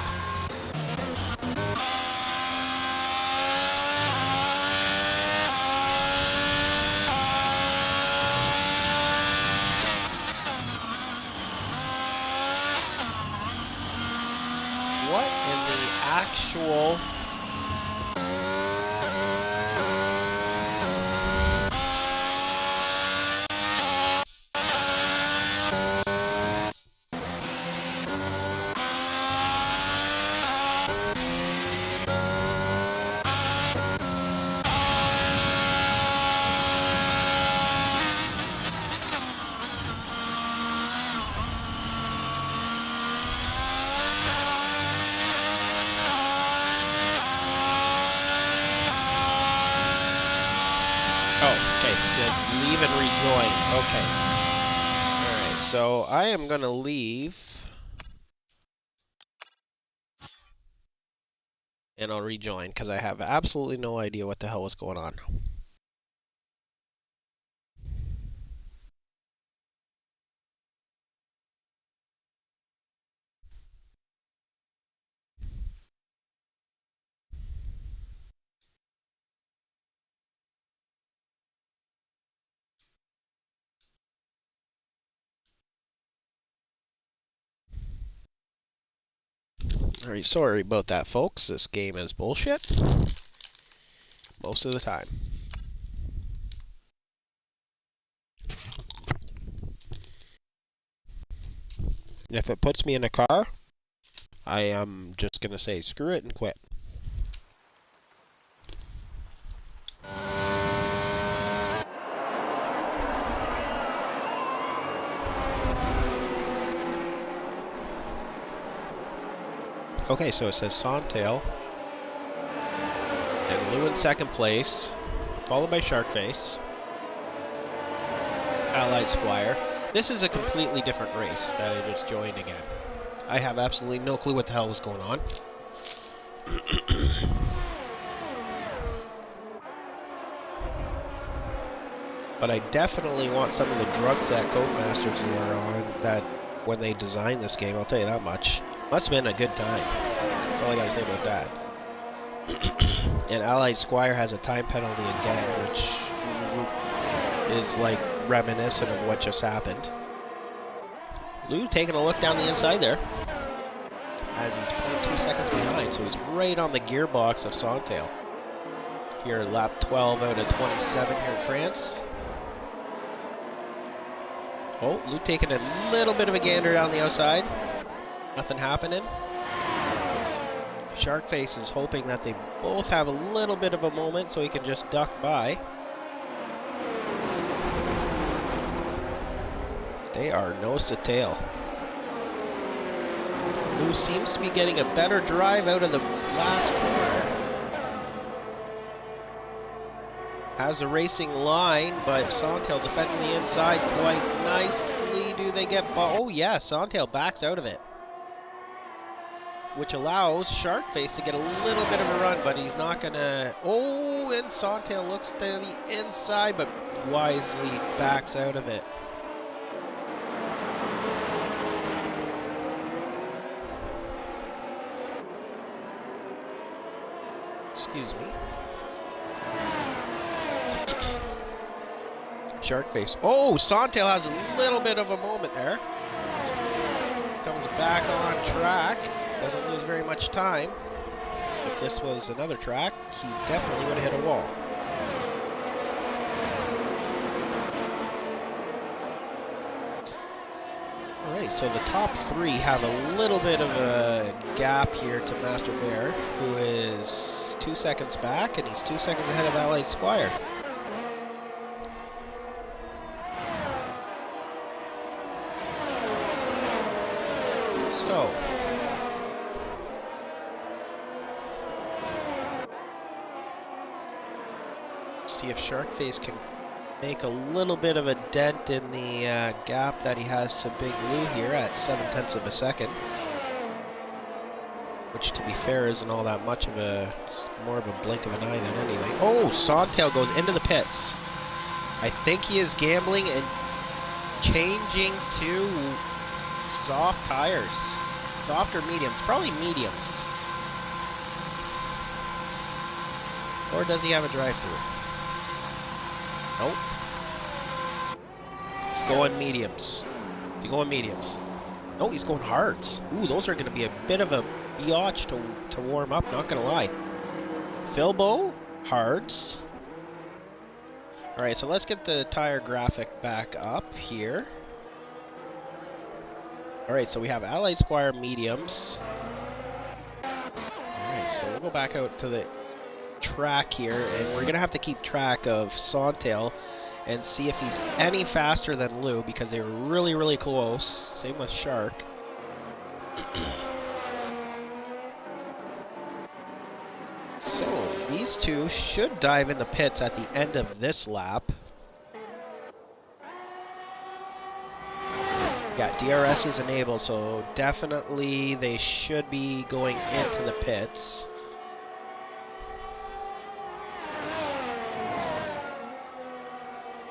What in the actual... Leave and rejoin. Okay. Alright, so I am gonna leave. And I'll rejoin, because I have absolutely no idea what the hell was going on. Alright, sorry about that, folks. This game is bullshit. Most of the time. And if it puts me in a car, I am just gonna say screw it and quit. Okay, so it says Sawtail and Lou in second place, followed by Sharkface, Allied Squire. This is a completely different race that I just joined again. I have absolutely no clue what the hell was going on. But I definitely want some of the drugs that Codemasters were on that when they designed this game, I'll tell you that much. Must have been a good time. That's all I gotta say about that. And Allied Squire has a time penalty again, which is like reminiscent of what just happened. Lou taking a look down the inside there, as he's 0.2 seconds behind, so he's right on the gearbox of Sawtail. Here, lap 12 out of 27 here in France. Oh, Lou taking a little bit of a gander down the outside. Nothing happening. Sharkface is hoping that they both have a little bit of a moment so he can just duck by. They are nose to tail. Lou seems to be getting a better drive out of the last corner. Has the racing line, but Sawtail defending the inside quite nicely. Do they get oh yeah, Sawtail backs out of it, which allows Sharkface to get a little bit of a run, but he's not gonna. Oh, and Sawtail looks to the inside, but wisely backs out of it. Excuse me. Sharkface. Oh, Sawtail has a little bit of a moment there. Comes back on track. Doesn't lose very much time. If this was another track, he definitely would have hit a wall. Alright, so the top three have a little bit of a gap here to Master Bear, who is 2 seconds back, and he's 2 seconds ahead of Allied Squire. So, see if Sharkface can make a little bit of a dent in the gap that he has to Big Lou here at 0.7 of a second. Which, to be fair, isn't all that much of a... It's more of a blink of an eye than anything. Oh, Sawtail goes into the pits. I think he is gambling and changing to soft tires. Soft or mediums? Probably mediums. Or does he have a drive-through? Nope. He's going mediums. Is he going mediums? No, he's going hards. Ooh, those are going to be a bit of a biatch to warm up, not going to lie. Filbo, hards. Alright, so let's get the tire graphic back up here. Alright, so we have Allied Squire mediums. Alright, so we'll go back out to the track here, and we're going to have to keep track of Sawtail and see if he's any faster than Lou, because they were really, really close. Same with Shark. So, these two should dive in the pits at the end of this lap. Yeah, DRS is enabled, so definitely they should be going into the pits.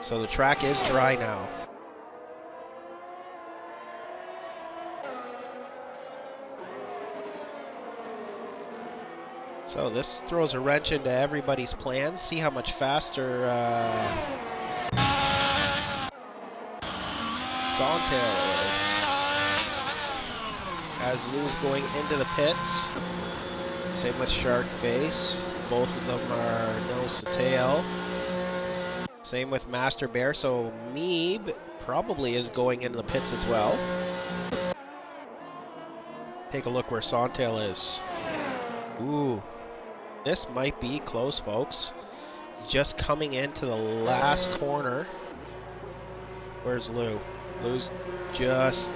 So the track is dry now. So this throws a wrench into everybody's plans. See how much faster Sawtail is. As Lou's going into the pits. Same with Sharkface. Both of them are nose to tail. Same with Master Bear. So Meeb probably is going into the pits as well. Take a look where Sawtail is. Ooh. This might be close, folks. Just coming into the last corner. Where's Lou? Lou's just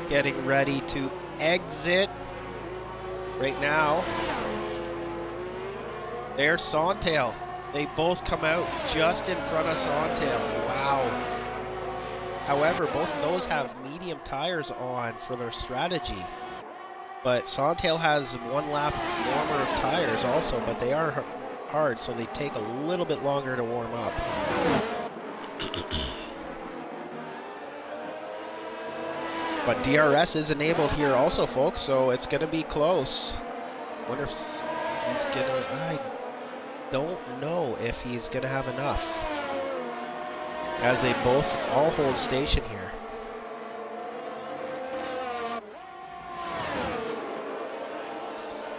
getting ready to exit right now. There's Sawtail. They both come out just in front of Sawtail. Wow. However, both of those have medium tires on for their strategy. But Sawtail has one lap warmer of tires also, but they are hard, so they take a little bit longer to warm up. But DRS is enabled here also, folks, so it's going to be close. Wonder if he's going to... I don't know if he's going to have enough. As they both all hold station here.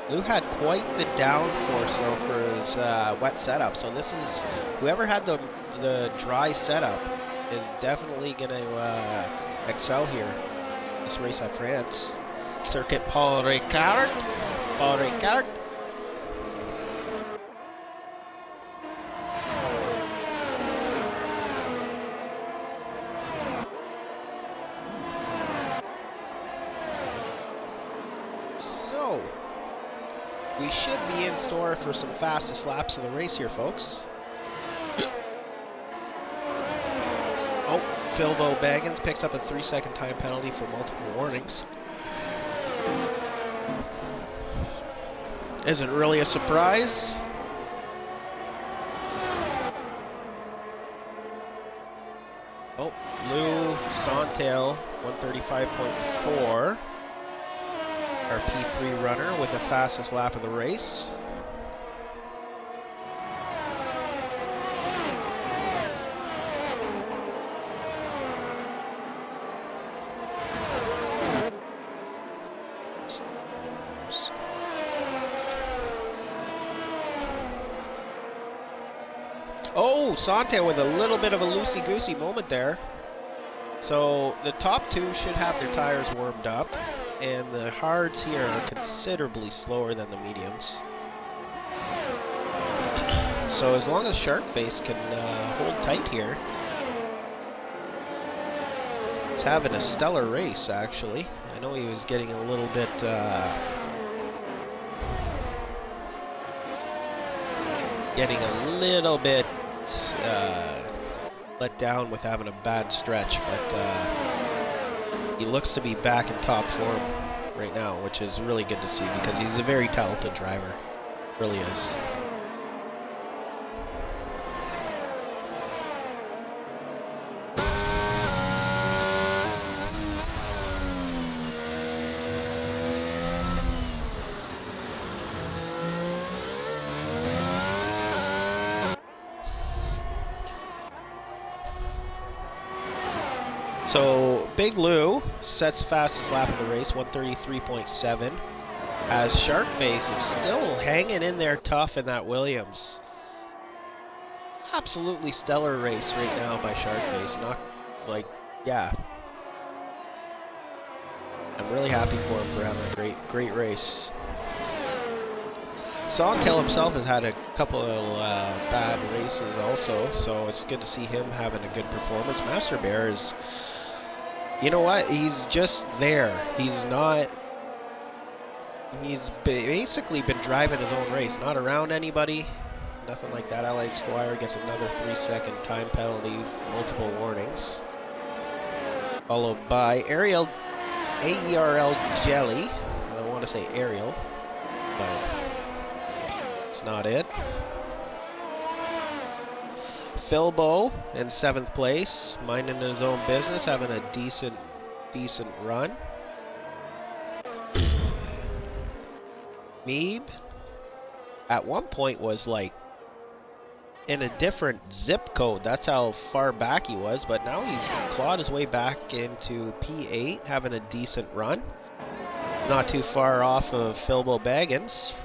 Lou had quite the downforce though for his wet setup, so this is whoever had the dry setup is definitely going to excel here. This race at France. Circuit Paul Ricard. Paul Ricard. So, we should be in store for some fastest laps of the race here, folks. Oh, Philbo Baggins picks up a 3-second time penalty for multiple warnings. Isn't really a surprise. Oh, Lou Sawtail, 135.4. Our P3 runner with the fastest lap of the race. Oh, Sawtail with a little bit of a loosey-goosey moment there. So the top two should have their tires warmed up, and the hards here are considerably slower than the mediums. So as long as Sharkface can hold tight here, he's having a stellar race actually. I know he was getting a little bit let down with having a bad stretch, but he looks to be back in top form right now, which is really good to see because he's a very talented driver. Really is. So, Big Lou sets fastest lap of the race, 133.7, as Sharkface is still hanging in there tough in that Williams. Absolutely stellar race right now by Sharkface. Not like, yeah. I'm really happy for him for having a great race. Sawtail himself has had a couple of bad races also, so it's good to see him having a good performance. Master Bear is... You know what? He's just there. He's not... He's basically been driving his own race. Not around anybody. Nothing like that. Allied Squire gets another 3-second time penalty. Multiple warnings. followed by AERL Jelly. I want to say Ariel, but it's not it. Philbo in 7th place, minding his own business, having a decent run. Meeb at one point was like in a different zip code. That's how far back he was, but now he's clawed his way back into P8, having a decent run. Not too far off of Philbo Baggins.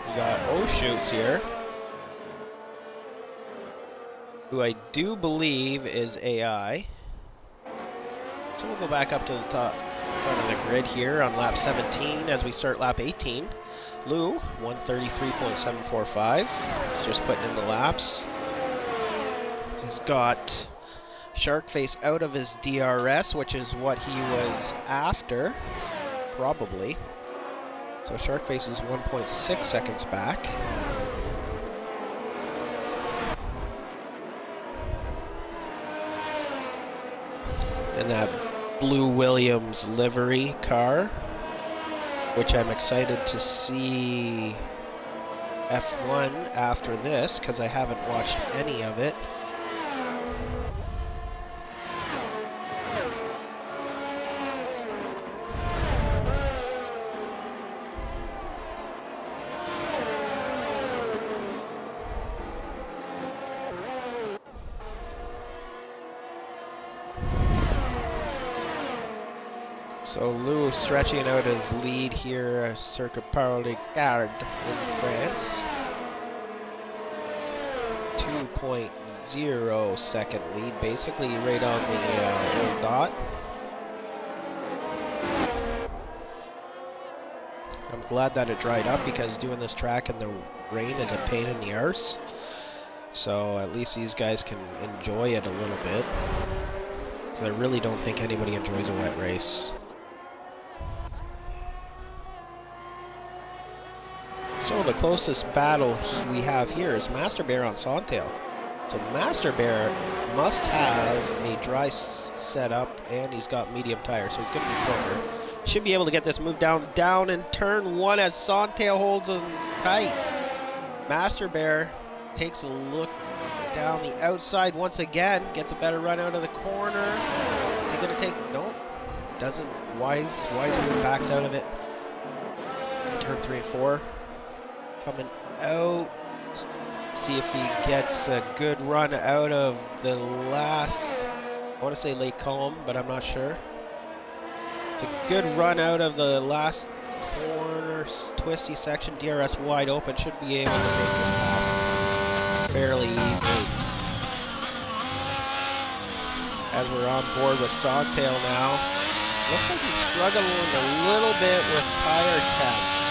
We got O-Shoots here, who I do believe is AI. So we'll go back up to the top front of the grid here on lap 17 as we start lap 18. Lou, 133.745. He's just putting in the laps. He's got Sharkface out of his DRS, which is what he was after, probably. So Sharkface is 1.6 seconds back. And that blue Williams livery car, which I'm excited to see F1 after this, because I haven't watched any of it. So Lou stretching out his lead here, Circuit Parle de Garde in France. 2.0 second lead, basically right on the old dot. I'm glad that it dried up, because doing this track in the rain is a pain in the arse. So at least these guys can enjoy it a little bit. Because I really don't think anybody enjoys a wet race. So the closest battle we have here is Master Bear on Sawtail. So Master Bear must have a dry setup, and he's got medium tires, so he's going to be quicker. Should be able to get this move down in turn 1 as Sawtail holds him tight. Master Bear takes a look down the outside once again, gets a better run out of the corner. Is he going to take? Nope. Doesn't. Wise move, backs out of it. Turn 3 and 4. Coming out, see if he gets a good run out of the last, I want to say Lake Combe, but I'm not sure. It's a good run out of the last corner, twisty section, DRS wide open, should be able to make this pass fairly easily. As we're on board with Sawtail now, looks like he's struggling a little bit with tire temps.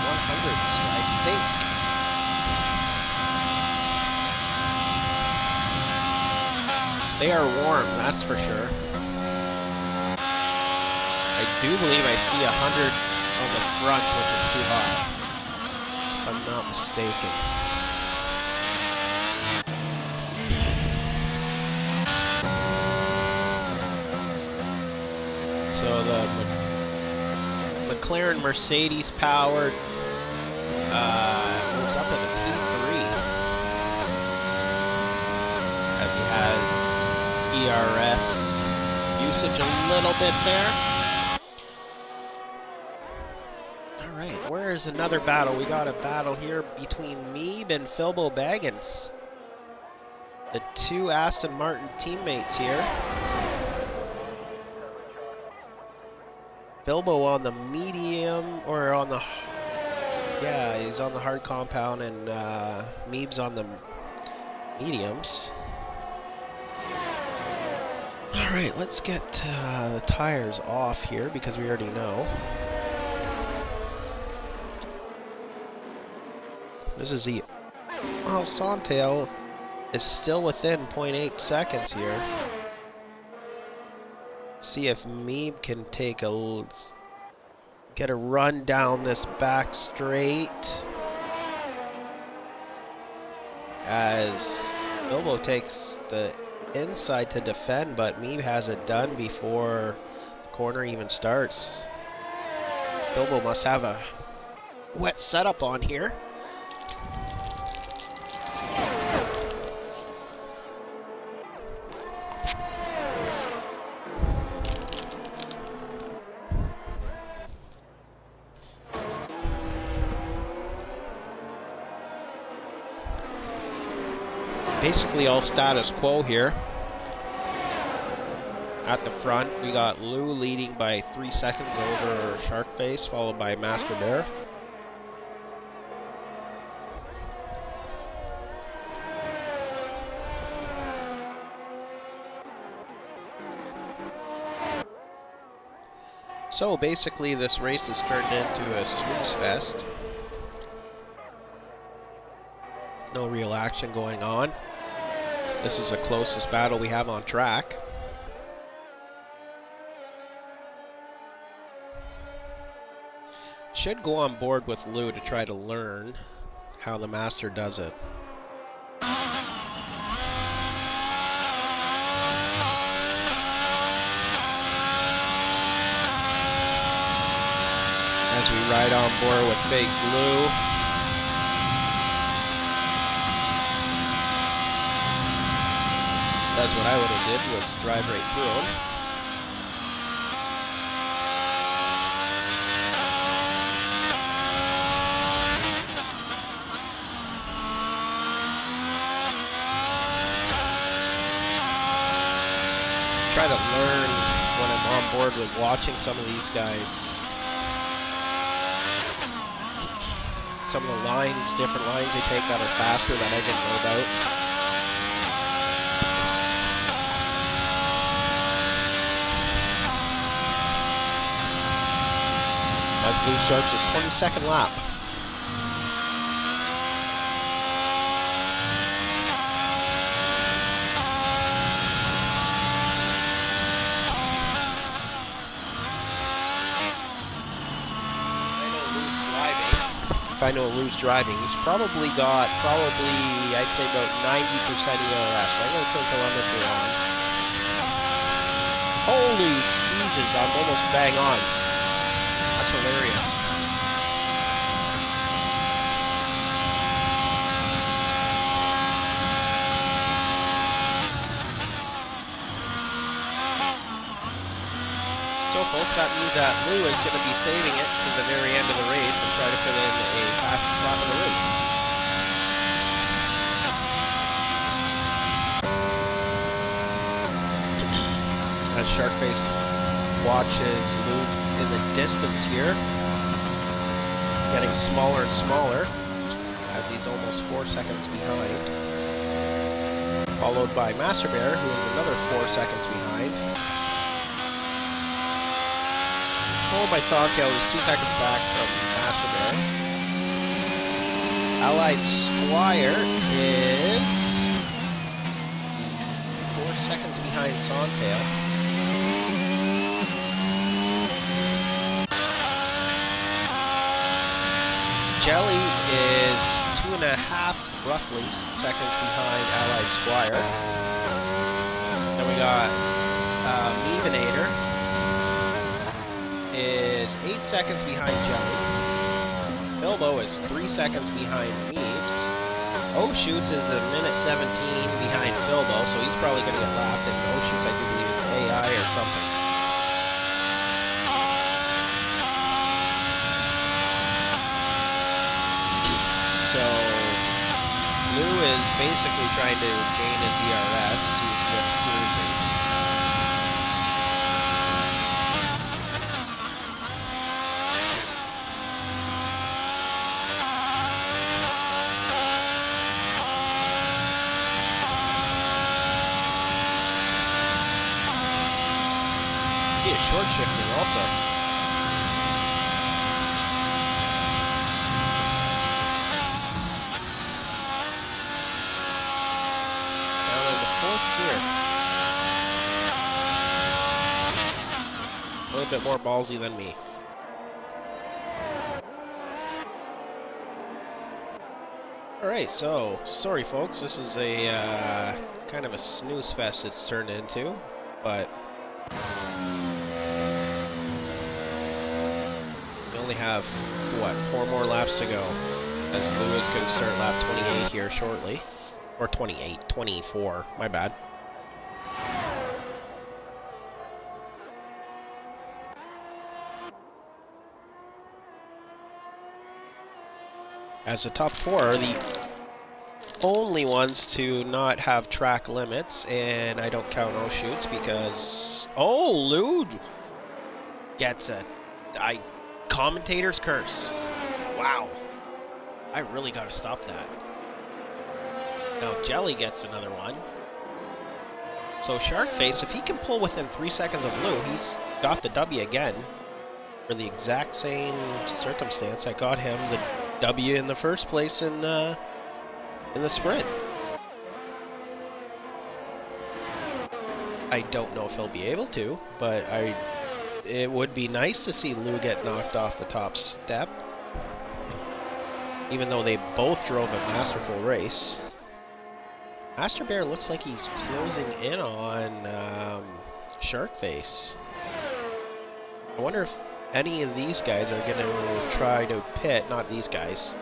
100s, I think. They are warm, that's for sure. I do believe I see 100 on the fronts, which is too hot, if I'm not mistaken. So the McLaren Mercedes powered moves up into P3 as he has ERS usage a little bit there. Alright, where is another battle? We got a battle here between Meeb and Philbo Baggins. The two Aston Martin teammates here. Philbo on the medium, or on the, yeah, he's on the hard compound, and Meeb's on the mediums. Alright, let's get the tires off here, because we already know. This is the, well, Sawtail is still within 0.8 seconds here. See if Meeb can take get a run down this back straight as Bilbo takes the inside to defend, but Meeb has it done before the corner even starts. Bilbo must have a wet setup on here. Basically all status quo here. At the front, we got Lou leading by 3 seconds over Sharkface, followed by Master Bear. So basically this race has turned into a snooze fest. No real action going on. This is the closest battle we have on track. Should go on board with Lou to try to learn how the Master does it. As we ride on board with Big Blue. That's what I would have did, was drive right through him. Try to learn when I'm on board with watching some of these guys. Some of the lines, different lines they take that are faster that I didn't know about. As Blue starts his 22nd lap. If I know Lou's driving, he's probably got, I'd say about 90% ERS. So I'm going to turn telemetry on. Holy Jesus, I'm almost bang on. That's hilarious. So folks, that means that Lou is going to be saving it to the very end of the race and try to fill in a fastest lap of the race. As Sharkface watches Lou in the distance here, getting smaller and smaller as he's almost 4 seconds behind. Followed by Master Bear, who is another 4 seconds behind. Followed by Sawtail, who's 2 seconds back from Master Bear. Allied Squire is 4 seconds behind Sawtail. Jelly is 2.5, roughly, seconds behind Allied Squire. Then we got Meavinator is 8 seconds behind Jelly. Bilbo is 3 seconds behind Meeves. O'Shoots is a minute 17 behind Bilbo, so he's probably going to get lapped. And O'Shoots, I do believe it's AI or something. So Lou is basically trying to gain his ERS. He's just cruising. He is short shifting also. A little bit more ballsy than me. Alright, so, sorry folks, this is a kind of a snooze fest it's turned into, but we only have, what, 4 more laps to go, as Lou is going to start lap 28 here shortly. Or 28, 24, my bad. As the top 4 are the only ones to not have track limits, and I don't count O-shoots because... Oh, Lou gets a... commentator's curse. Wow. I really gotta stop that. Now Jelly gets another one. So Sharkface, if he can pull within 3 seconds of Lou, he's got the W again. For the exact same circumstance, I got him the W in the first place in the sprint. I don't know if he'll be able to, but it would be nice to see Lou get knocked off the top step. Even though they both drove a masterful race. Master Bear looks like he's closing in on Sharkface. I wonder if any of these guys are going to try to pit, not these guys,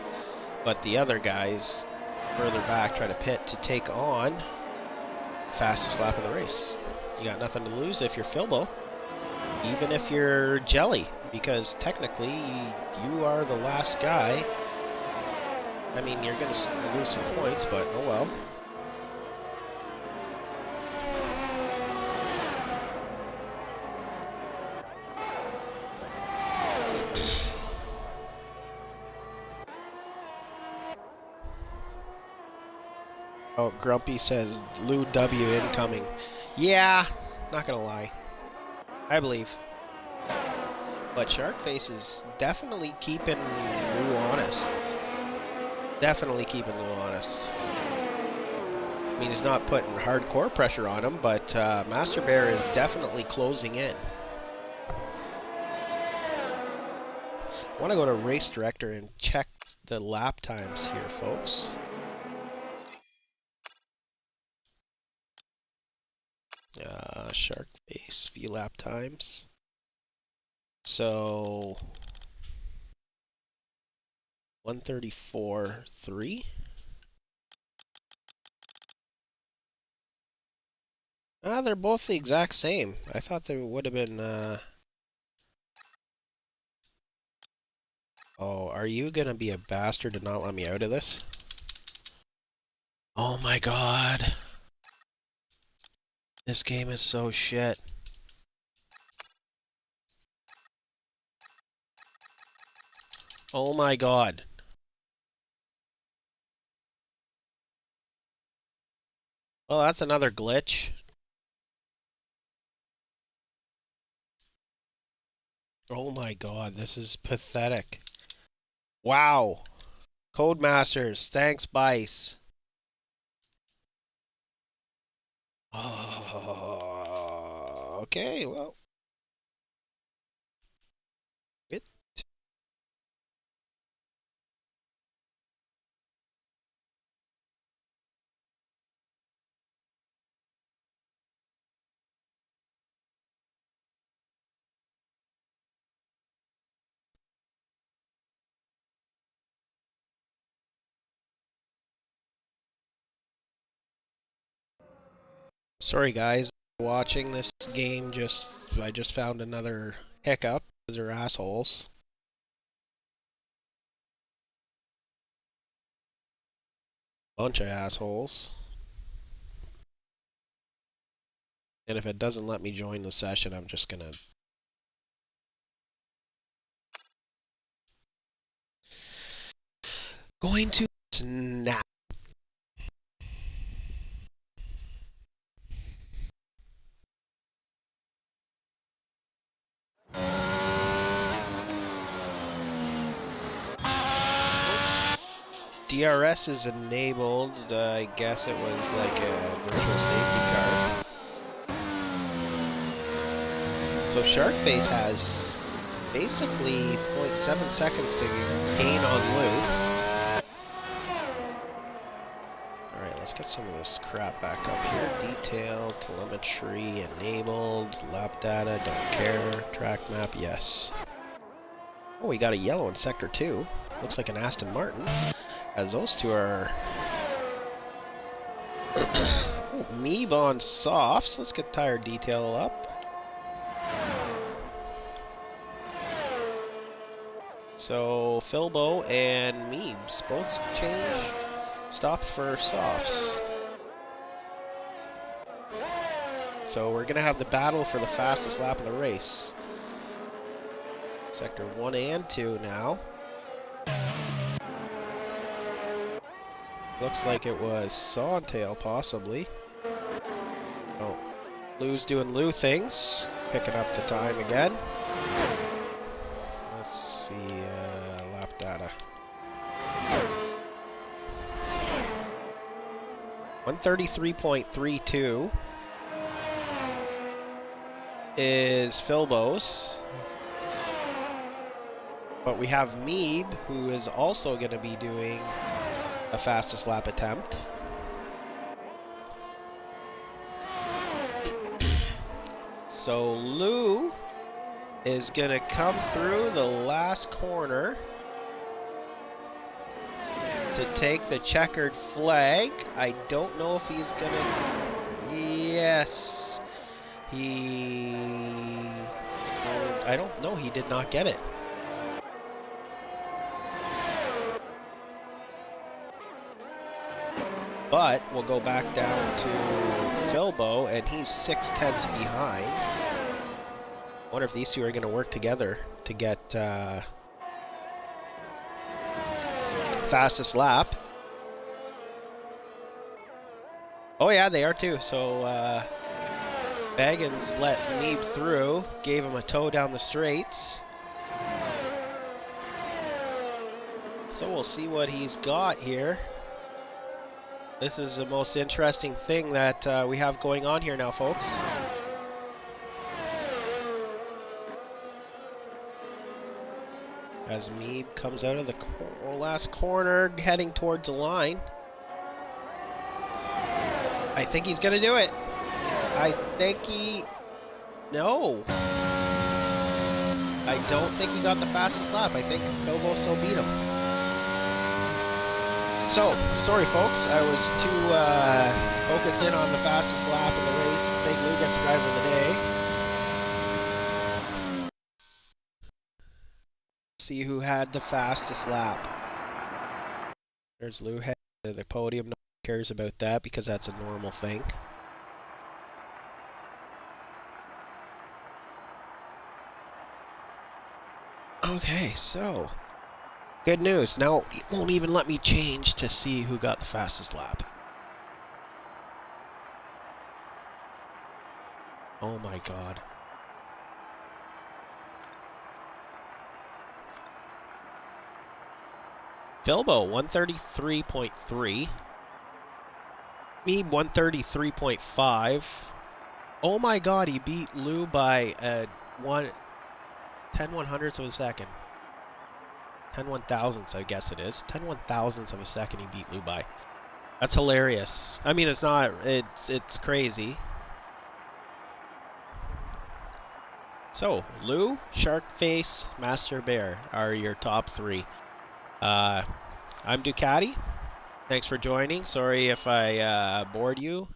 but the other guys further back try to pit to take on fastest lap of the race. You got nothing to lose if you're Philbo, even if you're Jelly, because technically you are the last guy. I mean, you're going to lose some points, but oh well. Oh, Grumpy says Lou W incoming. Yeah, not gonna lie. I believe. But Sharkface is definitely keeping Lou honest. Definitely keeping Lou honest. I mean, he's not putting hardcore pressure on him, but Master Bear is definitely closing in. I want to go to Race Director and check the lap times here, folks. Sharkface, view lap times. So 134.3. They're both the exact same. I thought there would have been Oh, are you gonna be a bastard to not let me out of this? Oh my god. This game is so shit. Oh my god. Well, that's another glitch. Oh my god, this is pathetic. Wow. Codemasters, thanks, Bice. Oh, okay, well. It. Sorry guys, watching this game, I just found another hiccup, because they're assholes. Bunch of assholes. And if it doesn't let me join the session, I'm just gonna... Going to snap. DRS is enabled. I guess it was like a virtual safety car. So Sharkface has basically 0.7 seconds to gain on Lou. let's get some of this crap back up here. Detail, telemetry, enabled, lap data, don't care, track map, yes. Oh, we got a yellow in Sector 2. Looks like an Aston Martin, as those two are... Oh, Meeb on softs. Let's get tire detail up. So, Philbo and Meebs both changed, stopped for softs. So we're going to have the battle for the fastest lap of the race. Sector 1 and 2 now. Looks like it was Sawtail, possibly. Oh, Lou's doing Lou things, picking up the time again. Let's see, lap data. 133.32 is Philbo's. But we have Meeb, who is also going to be doing a fastest lap attempt. So Lou is going to come through the last corner to take the checkered flag. I don't know if he's going to... Yes. I don't know. He did not get it. But we'll go back down to Philbo, and he's 6/10 behind. I wonder if these two are going to work together to get fastest lap. Oh yeah, they are too. So Baggins let Meeb through, gave him a tow down the straights. So we'll see what he's got here. This is the most interesting thing that we have going on here now, folks. As Meeb comes out of the last corner, heading towards the line. I think he's going to do it. I think he... No. I don't think he got the fastest lap. I think Philbo still beat him. So, sorry folks, I was too focused in on the fastest lap of the race. I think Lou gets the driver of the day. See who had the fastest lap. There's Lou heading to the podium. No one cares about that because that's a normal thing. Okay, so... Good news. Now, it won't even let me change to see who got the fastest lap. Oh my god. Philbo, 133.3. Me, 133.5. Oh my god, he beat Lou by 10/100ths of a second. 10/1000ths, I guess it is. 10/1000ths of a second he beat Lou by. That's hilarious. I mean, it's not, it's crazy. So, Lou, Sharkface, Master Bear are your top three. I'm DUCATI. Thanks for joining. Sorry if I bored you.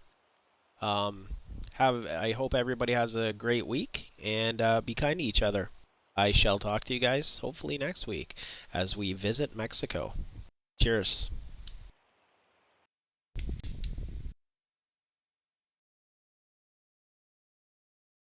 I hope everybody has a great week, and be kind to each other. I shall talk to you guys hopefully next week as we visit Mexico. Cheers.